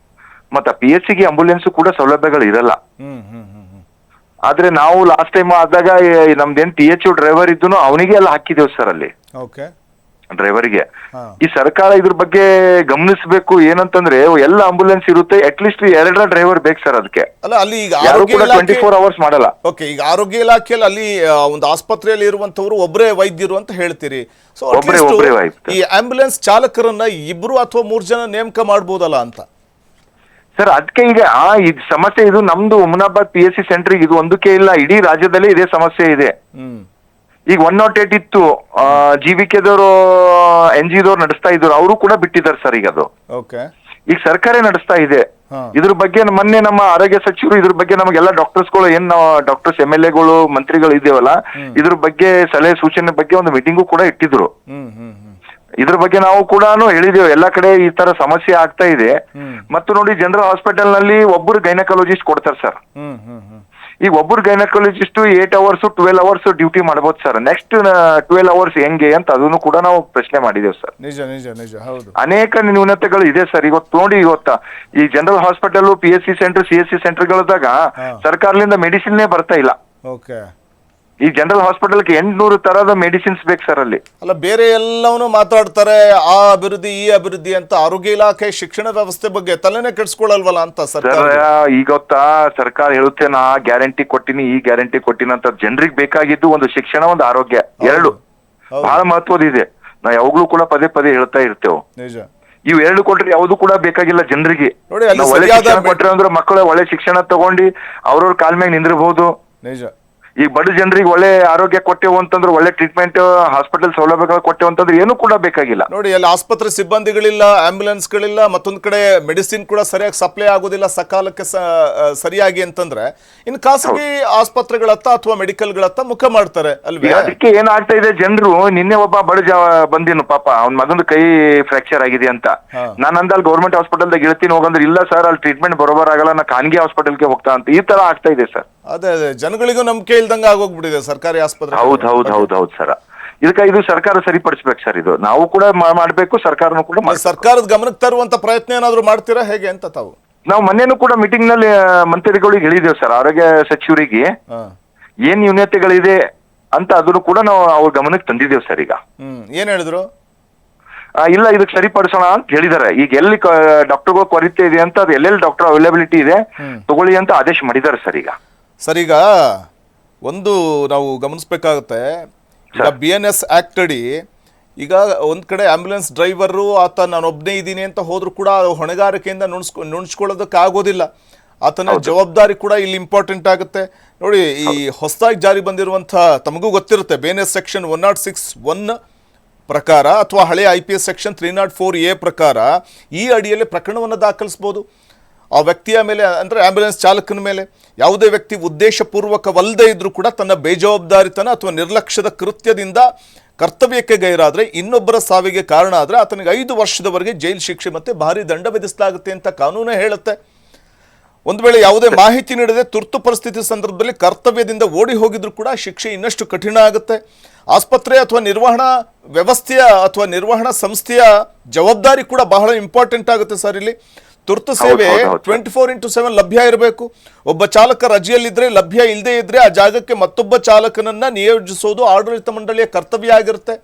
ಮತ್ತ PSCಗೆ ಆಂಬುಲೆನ್ಸ್ ಕೂಡ ಸೌಲಭ್ಯಗಳು ಇರಲ್ಲ. ಆದ್ರೆ ನಾವು ಲಾಸ್ಟ್ ಟೈಮ್ ಆದಾಗ ನಮ್ದೇನ್ TH ಡ್ರೈವರ್ ಇದ್ದು ಅವನಿಗೆ ಎಲ್ಲ ಹಾಕಿದೇವ್ ಸರ್ ಅಲ್ಲಿ ಡ್ರೈವರ್ಗೆ. ಈ ಸರ್ಕಾರ ಇದ್ರ ಬಗ್ಗೆ ಗಮನಿಸಬೇಕು. ಏನಂತಂದ್ರೆ ಎಲ್ಲ ಆಂಬುಲೆನ್ಸ್ ಇರುತ್ತೆ, ಅಟ್ ಲೀಸ್ಟ್ 2 ಡ್ರೈವರ್ ಬೇಕು ಸರ್. ಅದಕ್ಕೆ ಅಲ್ಲ ಅಲ್ಲಿ ಈಗ ಯಾರು ಕೂಡ 24 ಅವರ್ಸ್ ಮಾಡಲ್ಲ. ಓಕೆ, ಈಗ ಆರೋಗ್ಯ ಇಲಾಖೆಯಲ್ಲಿ ಅಲ್ಲಿ ಒಂದು ಆಸ್ಪತ್ರೆಯಲ್ಲಿ ಇರುವಂತವ್ರು ಒಬ್ಬರೇ ವೈದ್ಯರು ಅಂತ ಹೇಳ್ತೀರಿ. ಸೊ ಈ ಆಂಬ್ಯುಲೆನ್ಸ್ ಚಾಲಕರನ್ನ 2 ಅಥವಾ 3 ಜನ ನೇಮಕ ಮಾಡಬಹುದಲ್ಲ ಅಂತ ಸರ್. ಅದಕ್ಕೆ ಈಗ ಇದು ಸಮಸ್ಯೆ, ಇದು ನಮ್ದು ಹುಮನಾಬಾದ್ PSC ಸೆಂಟರ್ ಇದು ಒಂದಕ್ಕೆ ಇಲ್ಲ, ಇಡೀ ರಾಜ್ಯದಲ್ಲಿ ಇದೇ ಸಮಸ್ಯೆ ಇದೆ. ಈಗ 108 ಇತ್ತು, GVKದವರು NGದವ್ರು ನಡೆಸ್ತಾ ಇದ್ರು, ಅವರು ಕೂಡ ಬಿಟ್ಟಿದ್ದಾರೆ ಸರ್. ಈಗ ಅದು ಈಗ ಸರ್ಕಾರ ನಡೆಸ್ತಾ ಇದೆ. ಇದ್ರ ಬಗ್ಗೆ ಮೊನ್ನೆ ನಮ್ಮ ಆರೋಗ್ಯ ಸಚಿವರು ಇದ್ರ ಬಗ್ಗೆ ನಮಗೆಲ್ಲ ಡಾಕ್ಟರ್ಸ್ಗಳು ಏನ್ ಡಾಕ್ಟರ್ಸ್ MLAಗಳು ಮಂತ್ರಿಗಳು ಇದೇವಲ್ಲ, ಇದ್ರ ಬಗ್ಗೆ ಸಲಹೆ ಸೂಚನೆ ಬಗ್ಗೆ ಒಂದು ಮೀಟಿಂಗು ಕೂಡ ಇಟ್ಟಿದ್ರು. ಇದ್ರ ಬಗ್ಗೆ ನಾವು ಕೂಡ ಹೇಳಿದೇವು, ಎಲ್ಲಾ ಕಡೆ ಈ ತರ ಸಮಸ್ಯೆ ಆಗ್ತಾ ಇದೆ. ಮತ್ತು ನೋಡಿ, ಜನರಲ್ ಹಾಸ್ಪಿಟಲ್ ನಲ್ಲಿ ಒಬ್ಬರು ಗೈನಕಾಲಜಿಸ್ಟ್ ಕೊಡ್ತಾರೆ ಸರ್. ಈಗ ಒಬ್ಬರು ಗೈನಕಾಲಜಿಸ್ಟ್ 8 ಅವರ್ಸ್ 12 ಅವರ್ಸ್ ಡ್ಯೂಟಿ ಮಾಡ್ಬೋದು ಸರ್. ನೆಕ್ಸ್ಟ್ 12 ಅವರ್ಸ್ ಹೆಂಗೆ ಅಂತ ಅದನ್ನು ಕೂಡ ನಾವು ಪ್ರಶ್ನೆ ಮಾಡಿದೇವು ಸರ್. ಅನೇಕ ನ್ಯೂನತೆಗಳು ಇದೆ ಸರ್. ಇವತ್ತು ನೋಡಿ, ಈ general hospital PSC centre CSC ಸೆಂಟರ್ಗಳದಾಗ ಸರ್ಕಾರದಿಂದ ಮೆಡಿಸಿನ್ನೇ ಬರ್ತಾ ಇಲ್ಲ. ಈ ಜನರಲ್ ಹಾಸ್ಪಿಟಲ್ಗೆ 800 ತರದ ಮೆಡಿಸಿನ್ಸ್ ಬೇಕು ಸರ್ ಅಲ್ಲಿ. ಅಲ್ಲ, ಬೇರೆ ಎಲ್ಲವನ್ನೂ ಮಾತಾಡ್ತಾರೆ, ಆ ಅಭಿವೃದ್ಧಿ ಈ ಅಭಿವೃದ್ಧಿ ಅಂತ. ಆರೋಗ್ಯ ಇಲಾಖೆ ಶಿಕ್ಷಣ ವ್ಯವಸ್ಥೆ ಬಗ್ಗೆ ತಲೆನೇ ಕೆಡಿಸ್ಕೊಳ್ಳಲ್ವಲ್ಲ ಅಂತ ಸರ್. ಈಗ ಸರ್ಕಾರ ಹೇಳುತ್ತೆ, ನಾ ಗ್ಯಾರಂಟಿ ಕೊಟ್ಟಿನಿ, ಈ ಗ್ಯಾರಂಟಿ ಕೊಟ್ಟಿನಿ ಅಂತ. ಜನರಿಗೆ ಬೇಕಾಗಿದ್ದು ಒಂದು ಶಿಕ್ಷಣ, ಒಂದು ಆರೋಗ್ಯ, 2 ಬಹಳ ಮಹತ್ವದ ಇದೆ. ನಾ ಯಾವಾಗ್ಲೂ ಕೂಡ ಪದೇ ಹೇಳ್ತಾ ಇರ್ತೇವೆ. ಇವ್ 2 ಕೊಟ್ರೆ ಯಾವ್ದು ಕೂಡ ಬೇಕಾಗಿಲ್ಲ ಜನರಿಗೆ. ಒಳ್ಳೆ ಶಿಕ್ಷಣ ಕೊಟ್ರೆ ಅಂದ್ರೆ ಮಕ್ಕಳು ಒಳ್ಳೆ ಶಿಕ್ಷಣ ತಗೊಂಡು ಅವ್ರವ್ರ ಕಾಲ್ ಮ್ಯಾಗ ನಿಂದಿರ್ಬಹುದು. ಈಗ ಬಡ ಜನರಿಗೆ ಒಳ್ಳೆ ಆರೋಗ್ಯ ಕೊಟ್ಟೆವು ಅಂತಂದ್ರೆ, ಒಳ್ಳೆ ಟ್ರೀಟ್ಮೆಂಟ್ ಹಾಸ್ಪಿಟಲ್ ಸೌಲಭ್ಯಗಳು ಕೊಟ್ಟೆವು ಅಂತಂದ್ರೆ ಏನು ಕೂಡ ಬೇಕಾಗಿಲ್ಲ. ನೋಡಿ, ಅಲ್ಲಿ ಆಸ್ಪತ್ರೆ ಸಿಬ್ಬಂದಿಗಳಿಲ್ಲ, ಆಂಬ್ಯುಲೆನ್ಸ್ಗಳಿಲ್ಲ, ಮತ್ತೊಂದ್ ಕಡೆ ಮೆಡಿಸಿನ್ ಕೂಡ ಸರಿಯಾಗಿ ಸಪ್ಲೈ ಆಗೋದಿಲ್ಲ ಸಕಾಲಕ್ಕೆ ಸರಿಯಾಗಿ ಅಂತಂದ್ರೆ ಇನ್ನು ಖಾಸಗಿ ಆಸ್ಪತ್ರೆಗಳತ್ತ ಅಥವಾ ಮೆಡಿಕಲ್ಗಳತ್ತ ಮುಖ ಮಾಡ್ತಾರೆ ಅಲ್ವೇ? ಅದಕ್ಕೆ ಏನಾಗ್ತಾ ಇದೆ, ಜನರು ನಿನ್ನೆ ಒಬ್ಬ ಬಡ ಬಂದಿನು ಪಾಪ, ಅವ್ನ ಮಗಂದು ಕೈ ಫ್ರಾಕ್ಚರ್ ಆಗಿದೆ ಅಂತ. ನಾನು ಅಂದಲ್ಲಿ ಗೌರ್ಮೆಂಟ್ ಹಾಸ್ಪಿಟಲ್ದಾಗ ಇರ್ತೀನಿ ಹೋಗಂದ್ರೆ, ಇಲ್ಲ ಸರ್ ಅಲ್ಲಿ ಟ್ರೀಟ್ಮೆಂಟ್ ಬರೋಬರ್ ಆಗಲ್ಲ, ನಾ ಖಾನಗಿ ಹಾಸ್ಪಿಟಲ್ಗೆ ಹೋಗ್ತಾ ಅಂತ. ಈ ತರ ಆಗ್ತಾ ಇದೆ ಸರ್. ಅದೇ ಜನಗಳಿಗೂ ನಂಬಿಕೆ ಇಲ್ದಂಗ ಆಗೋಗ್ಬಿಟ್ಟಿದೆ ಸರ್ಕಾರಿ ಆಸ್ಪತ್ರೆ. ಹೌದು ಸರ್. ಇದಕ್ಕೆ ಇದು ಸರ್ಕಾರ ಸರಿಪಡಿಸ್ಬೇಕು ಸರ್. ಇದು ನಾವು ಕೂಡ ಮಾಡ್ಬೇಕು, ಸರ್ಕಾರನು ಕೂಡ. ಸರ್ಕಾರದ ಗಮನಕ್ಕೆ ತರುವಂತ ಪ್ರಯತ್ನ ಏನಾದ್ರು ಮಾಡ್ತೀರಾ ಹೇಗೆ ಅಂತ ತಾವು? ನಾವು ಮೊನ್ನೆನೂ ಕೂಡ ಮೀಟಿಂಗ್ ನಲ್ಲಿ ಮಂತ್ರಿಗಳಿಗೆ ಹೇಳಿದೇವು ಸರ್, ಆರೋಗ್ಯ ಸಚಿವರಿಗೆ ಏನ್ ನ್ಯೂನತೆಗಳಿದೆ ಅಂತ ಅದನ್ನು ಕೂಡ ನಾವು ಅವ್ರ ಗಮನಕ್ಕೆ ತಂದಿದ್ದೇವೆ ಸರ್. ಈಗ ಏನ್ ಹೇಳಿದ್ರು? ಇಲ್ಲ, ಇದಕ್ಕೆ ಸರಿಪಡಿಸೋಣ ಅಂತ ಹೇಳಿದ್ದಾರೆ. ಈಗ ಎಲ್ಲಿ ಡಾಕ್ಟರ್ಗಳು ಕೊರತೆ ಇದೆ ಅಂತ, ಅದು ಎಲ್ಲೆಲ್ಲಿ ಡಾಕ್ಟರ್ ಅವೈಲಬಿಲಿಟಿ ಇದೆ ತಗೊಳ್ಳಿ ಅಂತ ಆದೇಶ ಮಾಡಿದ್ದಾರೆ ಸರ್. ಈಗ ಒಂದು ನಾವು ಗಮನಿಸ್ಬೇಕಾಗುತ್ತೆ, ಈಗ BNS ಆಕ್ಟ್ ಅಡಿ ಈಗ ಒಂದ್ ಕಡೆ ಆಂಬ್ಯುಲೆನ್ಸ್ ಡ್ರೈವರು ಆತ ನಾನು ಒಬ್ಬನೇ ಇದ್ದೀನಿ ಅಂತ ಹೋದ್ರು ಕೂಡ ಹೊಣೆಗಾರಿಕೆಯಿಂದ ನುಣಿಸ್ಕೊಳ್ಳೋದಕ್ಕೆ ಆಗೋದಿಲ್ಲ. ಆತನ ಜವಾಬ್ದಾರಿ ಕೂಡ ಇಲ್ಲಿ ಇಂಪಾರ್ಟೆಂಟ್ ಆಗುತ್ತೆ. ನೋಡಿ, ಈ ಹೊಸದಾಗಿ ಜಾರಿ ಬಂದಿರುವಂಥ, ತಮಗೂ ಗೊತ್ತಿರುತ್ತೆ, BNS ಸೆಕ್ಷನ್ 106(1) ಪ್ರಕಾರ ಅಥವಾ ಹಳೆಯ IPS ಸೆಕ್ಷನ್ 304A ಪ್ರಕಾರ ಈ ಅಡಿಯಲ್ಲಿ ಪ್ರಕರಣವನ್ನು ದಾಖಲಿಸಬಹುದು. ಆ ವ್ಯಕ್ತಿಯ ಮೇಲೆ, ಅಂದರೆ ಆಂಬ್ಯುಲೆನ್ಸ್ ಚಾಲಕನ ಮೇಲೆ ಯಾವುದೇ ವ್ಯಕ್ತಿ ಉದ್ದೇಶಪೂರ್ವಕವಲ್ಲದೆ ಇದ್ರೂ ಕೂಡ ತನ್ನ ಬೇಜವಾಬ್ದಾರಿತನ ಅಥವಾ ನಿರ್ಲಕ್ಷ್ಯದ ಕೃತ್ಯದಿಂದ ಕರ್ತವ್ಯಕ್ಕೆ ಗೈರಾದರೆ, ಇನ್ನೊಬ್ಬರ ಸಾವಿಗೆ ಕಾರಣ ಆದರೆ ಆತನಿಗೆ 5 ವರ್ಷದವರೆಗೆ ಜೈಲು ಶಿಕ್ಷೆ ಮತ್ತು ಭಾರಿ ದಂಡ ವಿಧಿಸಲಾಗುತ್ತೆ ಅಂತ ಕಾನೂನೇ ಹೇಳುತ್ತೆ. ಒಂದು ವೇಳೆ ಯಾವುದೇ ಮಾಹಿತಿ ನೀಡದೆ ತುರ್ತು ಪರಿಸ್ಥಿತಿ ಸಂದರ್ಭದಲ್ಲಿ ಕರ್ತವ್ಯದಿಂದ ಓಡಿ ಹೋಗಿದ್ರು ಕೂಡ ಶಿಕ್ಷೆ ಇನ್ನಷ್ಟು ಕಠಿಣ ಆಗುತ್ತೆ. ಆಸ್ಪತ್ರೆ ಅಥವಾ ನಿರ್ವಹಣಾ ವ್ಯವಸ್ಥೆಯ ಅಥವಾ ನಿರ್ವಹಣಾ ಸಂಸ್ಥೆಯ ಜವಾಬ್ದಾರಿ ಕೂಡ ಬಹಳ ಇಂಪಾರ್ಟೆಂಟ್ ಆಗುತ್ತೆ ಸರ್. ಇಲ್ಲಿ ತುರ್ತು ಸೇವೆ 24x7 ಲಭ್ಯ ಇರಬೇಕು. ಒಬ್ಬ ಚಾಲಕ ರಜೆಯಲ್ಲಿದ್ರೆ ಲಭ್ಯ ಇಲ್ಲದೆ ಇದ್ರೆ ಆ ಜಾಗಕ್ಕೆ ಮತ್ತೊಬ್ಬ ಚಾಲಕನನ್ನ ನಿಯೋಜಿಸೋದು ಆಡಳಿತ ಮಂಡಳಿಯ ಕರ್ತವ್ಯ ಆಗಿರುತ್ತೆ.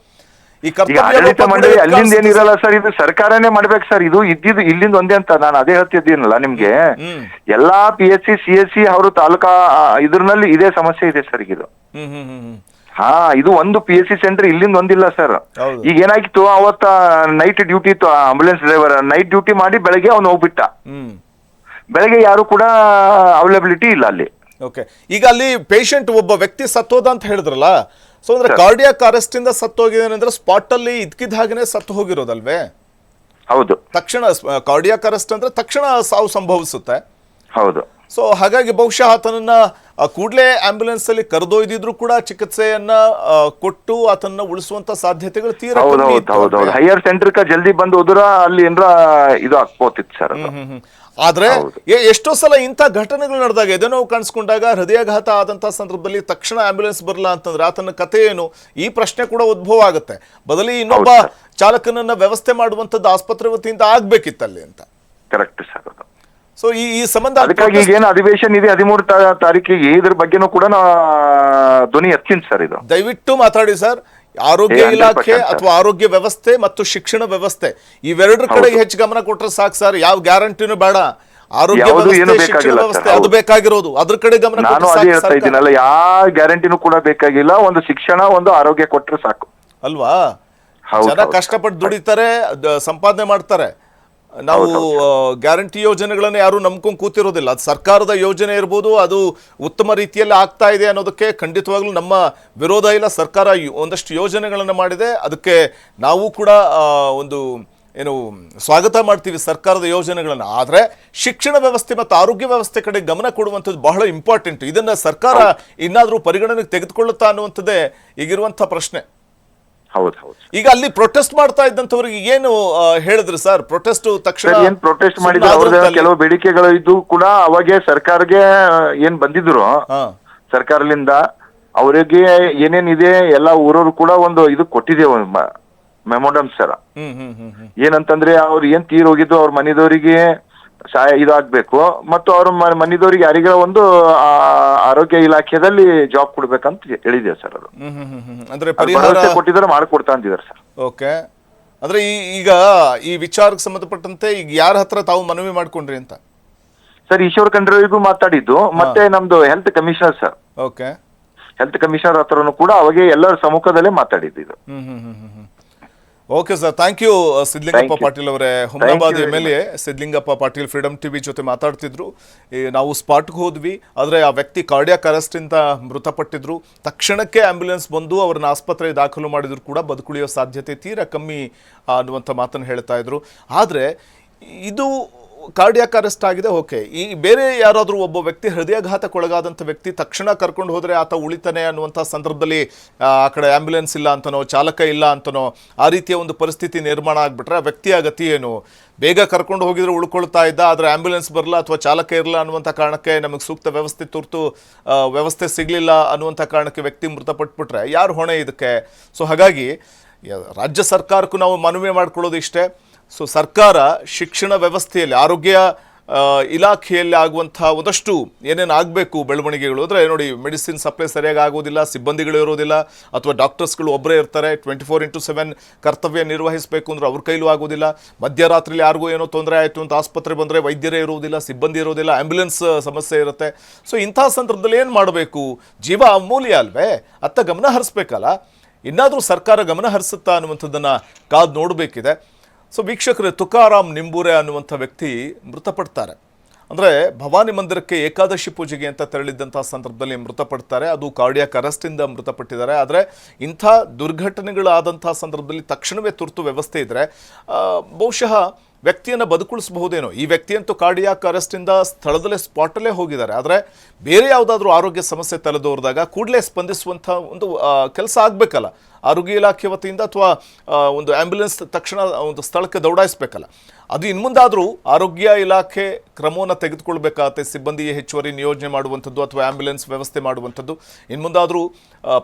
ಈ ಆಡಳಿತ ಮಂಡಳಿ ಅಲ್ಲಿಂದ ಏನಿರಲ್ಲ ಸರ್, ಇದು ಸರ್ಕಾರನೇ ಮಾಡ್ಬೇಕು ಸರ್. ಇದು ಇದ್ದಿದ್ದು ಇಲ್ಲಿಂದ ಒಂದೇ ಅಂತ ನಾನು ಅದೇ ಹೇಳ್ತಿದ್ದೀನಲ್ಲ ನಿಮ್ಗೆ. ಎಲ್ಲಾ PSC CSC ಅವರು ತಾಲೂಕಾ ಇದ್ರಲ್ಲಿ ಇದೇ ಸಮಸ್ಯೆ ಇದೆ ಸರ್ ಇದು. ಹಾ, ಇದು ಒಂದು PSC ಸೆಂಟರ್ ಇಲ್ಲಿಂದ ಒಂದಿಲ್ಲ ಸರ್. ಈಗ ಏನಾಗಿತ್ತು, ಅವತ್ತ ನೈಟ್ ಡ್ಯೂಟಿ ಇತ್ತು, ಆಂಬುಲೆನ್ಸ್ ಡ್ರೈವರ್ ನೈಟ್ ಡ್ಯೂಟಿ ಮಾಡಿ ಬೆಳಗ್ಗೆ ಅವ್ನು ಹೋಗ್ಬಿಟ್ಟ. ಬೆಳಗ್ಗೆ ಯಾರು ಕೂಡ ಅವೈಲಬಿಲಿಟಿ ಇಲ್ಲ ಅಲ್ಲಿ. ಓಕೆ, ಈಗ ಅಲ್ಲಿ ಪೇಷಂಟ್ ಒಬ್ಬ ವ್ಯಕ್ತಿ ಸತ್ತೋದ ಅಂತ ಹೇಳಿದ್ರಲ್ಲ, ಸೊ ಅಂದ್ರೆ ಕಾರ್ಡಿಯಾಕ್ ಅರೆಸ್ಟ್ ಇಂದ ಸತ್ತೋಗಿದ್ದಾನೆ ಅಂದ್ರೆ ಸ್ಪಾಟ್ ಅಲ್ಲಿ ಇದ್ಕಿದ ಹಾಗೇನೆ ಸತ್ತು ಹೋಗಿರೋದಲ್ವೇ? ಹೌದು, ತಕ್ಷಣ ಕಾರ್ಡಿಯಾಕ್ ಅರೆಸ್ಟ್ ಅಂದ್ರೆ ತಕ್ಷಣ ಸಾವು ಸಂಭವಿಸುತ್ತೆ. ಹೌದು. ಸೊ ಹಾಗಾಗಿ ಬಹುಶಃ ಆತನನ್ನ ಕೂಡಲೇ ಆಂಬ್ಯುಲೆನ್ಸ್ ಅಲ್ಲಿ ಕರೆದೊಯ್ದಿದ್ರು ಕೂಡ ಚಿಕಿತ್ಸೆಯನ್ನ ಕೊಟ್ಟು ಆತನ ಉಳಿಸುವಂತ ಸಾಧ್ಯತೆಗಳು ತೀರಾ ಕಮ್ಮಿ ಇತ್ತು. ಹೈಯರ್ ಸೆಂಟರ್ ಜಲ್ದಿ ಬಂದು ಹೋದ್ರ ಅಲ್ಲಿ ಏನಾರ ಇದು ಆಗ್ಬೋತಿತ್ತು ಸರ್. ಆದ್ರೆ ಎಷ್ಟೋ ಸಲ ಇಂಥ ಘಟನೆಗಳು ನಡೆದಾಗ, ಎದೆನೋವು ಕಾಣಿಸ್ಕೊಂಡಾಗ, ಹೃದಯಾಘಾತ ಆದಂತಹ ಸಂದರ್ಭದಲ್ಲಿ ತಕ್ಷಣ ಆಂಬ್ಯುಲೆನ್ಸ್ ಬರಲ್ಲ ಅಂತಂದ್ರೆ ಆತನ ಕಥೆ ಏನು, ಈ ಪ್ರಶ್ನೆ ಕೂಡ ಉದ್ಭವ ಆಗುತ್ತೆ. ಬದಲಿ ಇನ್ನೊಬ್ಬ ಚಾಲಕನನ್ನ ವ್ಯವಸ್ಥೆ ಮಾಡುವಂತದ್ದು ಆಸ್ಪತ್ರೆ ವತಿಯಿಂದ ಆಗ್ಬೇಕಿತ್ತಲ್ಲಿ ಅಂತ. Correct sir. ಸೊ ಈ ಸಂಬಂಧ ಅದಕ್ಕಾಗಿ ಏನು ಅಧಿವೇಶನ ಇದೆ 13 ತಾರೀಕಿಗೆ, ಇದ್ರ ಬಗ್ಗೆನೂ ಕೂಡ ಧ್ವನಿ ಎತ್ತೀನಿ ಸರ್. ಇದು ದಯವಿಟ್ಟು ಮಾತಾಡಿ ಸರ್. ಆರೋಗ್ಯ ಇಲಾಖೆ ಅಥವಾ ಆರೋಗ್ಯ ವ್ಯವಸ್ಥೆ ಮತ್ತು ಶಿಕ್ಷಣ ವ್ಯವಸ್ಥೆ ಇವೆರಡರ ಕಡೆಗೆ ಹೆಚ್ಚು ಗಮನ ಕೊಟ್ಟರೆ ಸಾಕು ಸರ್. ಯಾವ ಗ್ಯಾರಂಟಿನೂ ಬೇಡ. ಆರೋಗ್ಯ ವ್ಯವಸ್ಥೆ, ಶಿಕ್ಷಣ ವ್ಯವಸ್ಥೆ ಅದು ಬೇಕಾಗಿರೋದು, ಅದ್ರ ಕಡೆ ಗಮನ. ನಾನು ಅದೇ ಹೇಳ್ತಾ ಇದ್ದೀನಲ್ಲ, ಯಾವ ಗ್ಯಾರಂಟಿನೂ ಕೂಡ ಬೇಕಾಗಿಲ್ಲ. ಒಂದು ಶಿಕ್ಷಣ, ಒಂದು ಆರೋಗ್ಯ ಕೊಟ್ಟರೆ ಸಾಕು ಅಲ್ವಾ? ಜನ ಕಷ್ಟಪಟ್ಟು ದುಡಿತಾರೆ, ಸಂಪಾದನೆ ಮಾಡ್ತಾರೆ. ನಾವು ಗ್ಯಾರಂಟಿ ಯೋಜನೆಗಳನ್ನ ಯಾರು ನಂಬ್ಕೊಂಡು ಕೂತಿರೋದಿಲ್ಲ. ಅದು ಸರ್ಕಾರದ ಯೋಜನೆ ಇರ್ಬೋದು, ಅದು ಉತ್ತಮ ರೀತಿಯಲ್ಲಿ ಆಗ್ತಾ ಇದೆ ಅನ್ನೋದಕ್ಕೆ ಖಂಡಿತವಾಗ್ಲೂ ನಮ್ಮ ವಿರೋಧ ಇಲ್ಲ. ಸರ್ಕಾರ ಒಂದಷ್ಟು ಯೋಜನೆಗಳನ್ನು ಮಾಡಿದೆ, ಅದಕ್ಕೆ ನಾವು ಕೂಡ ಒಂದು ಸ್ವಾಗತ ಮಾಡ್ತೀವಿ ಸರ್ಕಾರದ ಯೋಜನೆಗಳನ್ನು. ಆದರೆ ಶಿಕ್ಷಣ ವ್ಯವಸ್ಥೆ ಮತ್ತು ಆರೋಗ್ಯ ವ್ಯವಸ್ಥೆ ಕಡೆ ಗಮನ ಕೊಡುವಂಥದ್ದು ಬಹಳ ಇಂಪಾರ್ಟೆಂಟ್. ಇದನ್ನ ಸರ್ಕಾರ ಇನ್ನಾದರೂ ಪರಿಗಣನೆಗೆ ತೆಗೆದುಕೊಳ್ಳುತ್ತಾ ಅನ್ನುವಂಥದ್ದೇ ಈಗಿರುವಂಥ ಪ್ರಶ್ನೆ. ಈಗ ಅಲ್ಲಿ ಪ್ರೊಟೆಸ್ಟ್ ಮಾಡ್ತಾ ಇದ್ದಂಥವ್ರಿಗೆ ಏನು ಹೇಳಿದ್ರು ಸರ್? ಪ್ರೊಟೆಸ್ಟ್ ತಕ್ಷಣ ಏನ್ ಪ್ರೊಟೆಸ್ಟ್ ಮಾಡಿದ್ರು? ಅವ್ರದ್ದು ಕೆಲವು ಬೇಡಿಕೆಗಳು ಇದ್ದು ಕೂಡ ಅವಾಗೆ ಸರ್ಕಾರಕ್ಕೆ ಏನ್ ಬಂದಿದ್ರು ಸರ್ಕಾರದಿಂದ, ಅವರಿಗೆ ಏನೇನಿದೆ ಎಲ್ಲ ಊರವ್ರು ಕೂಡ ಒಂದು ಇದು ಕೊಟ್ಟಿದ್ದೇವೆ ಮೆಮೊಂಡಮ್ ಸರ್. ಏನಂತಂದ್ರೆ ಅವ್ರು ಏನ್ ತೀರ್ ಹೋಗಿದ್ದು ಅವ್ರ ಮನೆದವರಿಗೆ ಇದಾಗ್ಬೇಕು, ಮತ್ತು ಅವ್ರ ಮನೆದವರಿಗೆ ಯಾರಿಗ ಒಂದು ಆರೋಗ್ಯ ಇಲಾಖೆಯಲ್ಲಿ ಜಾಬ್ ಕೊಡ್ಬೇಕಂತ ಹೇಳಿದೆ ಸರ್. ಅದು ಅಂದ್ರೆ ಕೊಟ್ಟಿದ್ರೆ ಮಾಡ್ಕೊಡ್ತಾ ಅಂತಿದ್ದಾರೆ ಸರ್. ಓಕೆ, ಅಂದ್ರೆ ಈಗ ಈ ವಿಚಾರಕ್ಕೆ ಸಂಬಂಧಪಟ್ಟಂತೆ ಈಗ ಯಾರ ಹತ್ರ ತಾವು ಮನವಿ ಮಾಡ್ಕೊಂಡ್ರಿ ಅಂತ? ಸರ್, ಈಶ್ವರ್ ಖಂಡ್ರೆಗೂ ಮಾತಾಡಿದ್ದು, ಮತ್ತೆ ನಮ್ದು health commissioner sir. Okay, health commissioner ಹತ್ರನು ಕೂಡ ಅವಾಗೆ ಎಲ್ಲರ ಸಮ್ಮುಖದಲ್ಲೇ ಮಾತಾಡಿದ್ದು. Okay sir, thank you Sidlingappa Patil ಅವರೇ. Humnabad MLA Sidlingappa Patil freedom TV ಜೊತೆ ಮಾತಾಡ್ತಿದ್ರು. ನಾವು ಸ್ಪಾಟ್ಗೆ ಹೋದ್ವಿ, ಆದರೆ ಆ ವ್ಯಕ್ತಿ ಕಾರ್ಡಿಯಾಕ್ ಅರೆಸ್ಟಿಂದ ಮೃತಪಟ್ಟಿದ್ರು. ತಕ್ಷಣಕ್ಕೆ ಆಂಬ್ಯುಲೆನ್ಸ್ ಬಂದು ಅವ್ರನ್ನ ಆಸ್ಪತ್ರೆಗೆ ದಾಖಲು ಮಾಡಿದ್ರು ಕೂಡ ಬದುಕುಳಿಯೋ ಸಾಧ್ಯತೆ ತೀರಾ ಕಮ್ಮಿ ಅನ್ನುವಂಥ ಮಾತನ್ನು ಹೇಳ್ತಾ ಇದ್ರು. ಆದರೆ ಇದು ಕಾರ್ಡಿಯಾಕ್ ಅರೆಸ್ಟ್ ಆಗಿದೆ, ಓಕೆ. ಈ ಬೇರೆ ಯಾರಾದರೂ ಒಬ್ಬ ವ್ಯಕ್ತಿ ಹೃದಯಾಘಾತಕ್ಕೊಳಗಾದಂಥ ವ್ಯಕ್ತಿ ತಕ್ಷಣ ಕರ್ಕೊಂಡು ಹೋದರೆ ಆತ ಉಳಿತಾನೆ ಅನ್ನುವಂಥ ಸಂದರ್ಭದಲ್ಲಿ ಆ ಕಡೆ ಆಂಬ್ಯುಲೆನ್ಸ್ ಇಲ್ಲ ಅಂತನೋ, ಚಾಲಕ ಇಲ್ಲ ಅಂತನೋ, ಆ ರೀತಿಯ ಒಂದು ಪರಿಸ್ಥಿತಿ ನಿರ್ಮಾಣ ಆಗಿಬಿಟ್ರೆ ಆ ವ್ಯಕ್ತಿಯ ಗತಿ ಏನು? ಬೇಗ ಕರ್ಕೊಂಡು ಹೋಗಿದ್ರೆ ಉಳ್ಕೊಳ್ತಾ ಇದ್ದ, ಆದರೆ ಆಂಬ್ಯುಲೆನ್ಸ್ ಬರಲ್ಲ ಅಥವಾ ಚಾಲಕ ಇರಲ್ಲ ಅನ್ನುವಂಥ ಕಾರಣಕ್ಕೆ ನಮಗೆ ಸೂಕ್ತ ವ್ಯವಸ್ಥೆ, ತುರ್ತು ವ್ಯವಸ್ಥೆ ಸಿಗಲಿಲ್ಲ ಅನ್ನುವಂಥ ಕಾರಣಕ್ಕೆ ವ್ಯಕ್ತಿ ಮೃತಪಟ್ಬಿಟ್ರೆ ಯಾರು ಹೊಣೆ ಇದಕ್ಕೆ? ಸೊ ಹಾಗಾಗಿ ರಾಜ್ಯ ಸರ್ಕಾರಕ್ಕೂ ನಾವು ಮನವಿ ಮಾಡ್ಕೊಳ್ಳೋದು ಇಷ್ಟೇ. ಸೊ ಸರ್ಕಾರ ಶಿಕ್ಷಣ ವ್ಯವಸ್ಥೆಯಲ್ಲಿ, ಆರೋಗ್ಯ ಇಲಾಖೆಯಲ್ಲಿ ಆಗುವಂಥ ಒಂದಷ್ಟು ಏನೇನು ಆಗಬೇಕು ಬೆಳವಣಿಗೆಗಳು ಅಂದರೆ, ನೋಡಿ, ಮೆಡಿಸಿನ್ ಸಪ್ಲೈ ಸರಿಯಾಗಿ ಆಗೋದಿಲ್ಲ, ಸಿಬ್ಬಂದಿಗಳು ಇರೋದಿಲ್ಲ, ಅಥವಾ ಡಾಕ್ಟರ್ಸ್ಗಳು ಒಬ್ಬರೇ ಇರ್ತಾರೆ. 24x7 ಕರ್ತವ್ಯ ನಿರ್ವಹಿಸಬೇಕು ಅಂದ್ರೆ ಅವ್ರ ಕೈಲೂ ಆಗೋದಿಲ್ಲ. ಮಧ್ಯರಾತ್ರಿಲಿ ಯಾರಿಗೂ ಏನೋ ತೊಂದರೆ ಆಯಿತು ಅಂತ ಆಸ್ಪತ್ರೆ ಬಂದರೆ ವೈದ್ಯರೇ ಇರೋದಿಲ್ಲ, ಸಿಬ್ಬಂದಿ ಇರೋದಿಲ್ಲ, ಆಂಬ್ಯುಲೆನ್ಸ್ ಸಮಸ್ಯೆ ಇರುತ್ತೆ. ಸೊ ಇಂಥ ಸಂದರ್ಭದಲ್ಲಿ ಏನು ಮಾಡಬೇಕು? ಜೀವ ಅಮೂಲ್ಯ ಅಲ್ವೇ? ಅತ್ತ ಗಮನ ಹರಿಸ್ಬೇಕಲ್ಲ. ಇನ್ನಾದರೂ ಸರ್ಕಾರ ಗಮನ ಹರಿಸುತ್ತಾ ಅನ್ನುವಂಥದ್ದನ್ನು ಕಾದು ನೋಡಬೇಕಿದೆ. ಸೊ ವೀಕ್ಷಕರೇ, ತುಕಾರಾಮ್ ನಿಂಬೂರೆ ಅನ್ನುವಂಥ ವ್ಯಕ್ತಿ ಮೃತಪಡ್ತಾರೆ. ಅಂದರೆ ಭವಾನಿ ಮಂದಿರಕ್ಕೆ ಏಕಾದಶಿ ಪೂಜೆಗೆ ಅಂತ ತೆರಳಿದ್ದಂಥ ಸಂದರ್ಭದಲ್ಲಿ ಮೃತಪಡ್ತಾರೆ. ಅದು ಕಾರ್ಡಿಯಾಕ್ ಅರೆಸ್ಟಿಂದ ಮೃತಪಟ್ಟಿದ್ದಾರೆ. ಆದರೆ ಇಂಥ ದುರ್ಘಟನೆಗಳಾದಂಥ ಸಂದರ್ಭದಲ್ಲಿ ತಕ್ಷಣವೇ ತುರ್ತು ವ್ಯವಸ್ಥೆ ಇದ್ದರೆ ಬಹುಶಃ ವ್ಯಕ್ತಿಯನ್ನು ಬದುಕುಳಿಸಬಹುದೇನೋ. ಈ ವ್ಯಕ್ತಿಯಂತೂ ಕಾರ್ಡಿಯಾಕ್ ಅರೆಸ್ಟಿಂದ ಸ್ಥಳದಲ್ಲೇ ಸ್ಪಾಟಲ್ಲೇ ಹೋಗಿದ್ದಾರೆ. ಆದರೆ ಬೇರೆ ಯಾವುದಾದ್ರೂ ಆರೋಗ್ಯ ಸಮಸ್ಯೆ ತಲೆದೋರಿದಾಗ ಕೂಡಲೇ ಸ್ಪಂದಿಸುವಂಥ ಒಂದು ಕೆಲಸ ಆಗಬೇಕಲ್ಲ ಆರೋಗ್ಯ ಇಲಾಖೆ ವತಿಯಿಂದ, ಅಥವಾ ಒಂದು ಆ್ಯಂಬುಲೆನ್ಸ್ ತಕ್ಷಣ ಒಂದು ಸ್ಥಳಕ್ಕೆ ದೌಡಾಯಿಸಬೇಕಲ್ಲ. ಅದು ಇನ್ಮುಂದಾದರೂ ಆರೋಗ್ಯ ಇಲಾಖೆ ಕ್ರಮವನ್ನು ತೆಗೆದುಕೊಳ್ಬೇಕಾಗತ್ತೆ. ಸಿಬ್ಬಂದಿ ಹೆಚ್ಚುವರಿ ನಿಯೋಜನೆ ಮಾಡುವಂಥದ್ದು ಅಥವಾ ಆ್ಯಂಬುಲೆನ್ಸ್ ವ್ಯವಸ್ಥೆ ಮಾಡುವಂಥದ್ದು ಇನ್ಮುಂದಾದರೂ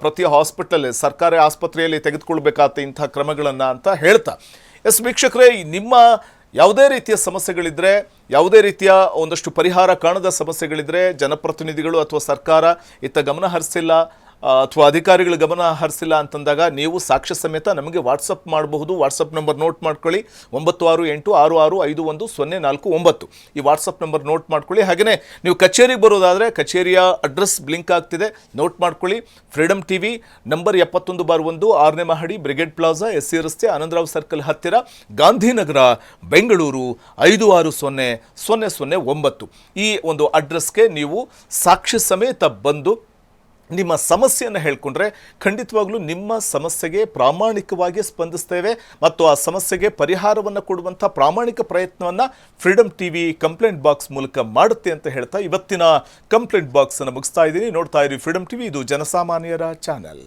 ಪ್ರತಿ ಹಾಸ್ಪಿಟಲ್ ಸರ್ಕಾರಿ ಆಸ್ಪತ್ರೆಯಲ್ಲಿ ತೆಗೆದುಕೊಳ್ಬೇಕಾಗತ್ತೆ ಇಂಥ ಕ್ರಮಗಳನ್ನು ಅಂತ ಹೇಳ್ತಾ. ಎಸ್ ವೀಕ್ಷಕರೇ, ನಿಮ್ಮ ಯಾವುದೇ ರೀತಿಯ ಸಮಸ್ಯೆಗಳಿದ್ದರೆ, ಯಾವುದೇ ರೀತಿಯ ಒಂದಷ್ಟು ಪರಿಹಾರ ಕಾಣದ ಸಮಸ್ಯೆಗಳಿದ್ದರೆ, ಜನಪ್ರತಿನಿಧಿಗಳು ಅಥವಾ ಸರ್ಕಾರ ಇತ್ತ ಗಮನ ಹರಿಸಿಲ್ಲ ಅಥವಾ ಅಧಿಕಾರಿಗಳ ಗಮನ ಹರಿಸಿಲ್ಲ ಅಂತಂದಾಗ ನೀವು ಸಾಕ್ಷ್ಯ ಸಮೇತ ನಮಗೆ ವಾಟ್ಸಪ್ ಮಾಡಬಹುದು. ವಾಟ್ಸಪ್ ನಂಬರ್ ನೋಟ್ ಮಾಡ್ಕೊಳ್ಳಿ, 9686651049. ಈ ವಾಟ್ಸಪ್ ನಂಬರ್ ನೋಟ್ ಮಾಡ್ಕೊಳ್ಳಿ. ಹಾಗೆಯೇ ನೀವು ಕಚೇರಿಗೆ ಬರೋದಾದರೆ ಕಚೇರಿಯ ಅಡ್ರೆಸ್ ಬ್ಲಿಂಕ್ ಆಗ್ತಿದೆ, ನೋಟ್ ಮಾಡ್ಕೊಳ್ಳಿ. ಫ್ರೀಡಮ್ ಟಿವಿ ನಂಬರ್ 71/1 6ನೇ ಮಹಡಿ, ಬ್ರಿಗೇಡ್ ಪ್ಲಾಜಾ, SC ರಸ್ತೆ, ಆನಂದರಾವ್ ಸರ್ಕಲ್ ಹತ್ತಿರ, ಗಾಂಧಿನಗರ, ಬೆಂಗಳೂರು 560009. ಈ ಒಂದು ಅಡ್ರೆಸ್ಗೆ ನೀವು ಸಾಕ್ಷಿ ಸಮೇತ ಬಂದು ನಿಮ್ಮ ಸಮಸ್ಯೆಯನ್ನು ಹೇಳ್ಕೊಂಡ್ರೆ ಖಂಡಿತವಾಗ್ಲೂ ನಿಮ್ಮ ಸಮಸ್ಯೆಗೆ ಪ್ರಾಮಾಣಿಕವಾಗಿ ಸ್ಪಂದಿಸ್ತೇವೆ ಮತ್ತು ಆ ಸಮಸ್ಯೆಗೆ ಪರಿಹಾರವನ್ನು ಕೊಡುವಂಥ ಪ್ರಾಮಾಣಿಕ ಪ್ರಯತ್ನವನ್ನು ಫ್ರೀಡಮ್ ಟಿವಿ ಕಂಪ್ಲೇಂಟ್ ಬಾಕ್ಸ್ ಮೂಲಕ ಮಾಡುತ್ತೆ ಅಂತ ಹೇಳ್ತಾ ಇವತ್ತಿನ ಕಂಪ್ಲೇಂಟ್ ಬಾಕ್ಸ್ ಅನ್ನು ಮುಗಿಸ್ತಾ ಇದ್ದೀನಿ. ನೋಡ್ತಾ ಇರಿ ಫ್ರೀಡಮ್ ಟಿವಿ, ಇದು ಜನಸಾಮಾನ್ಯರ ಚಾನೆಲ್.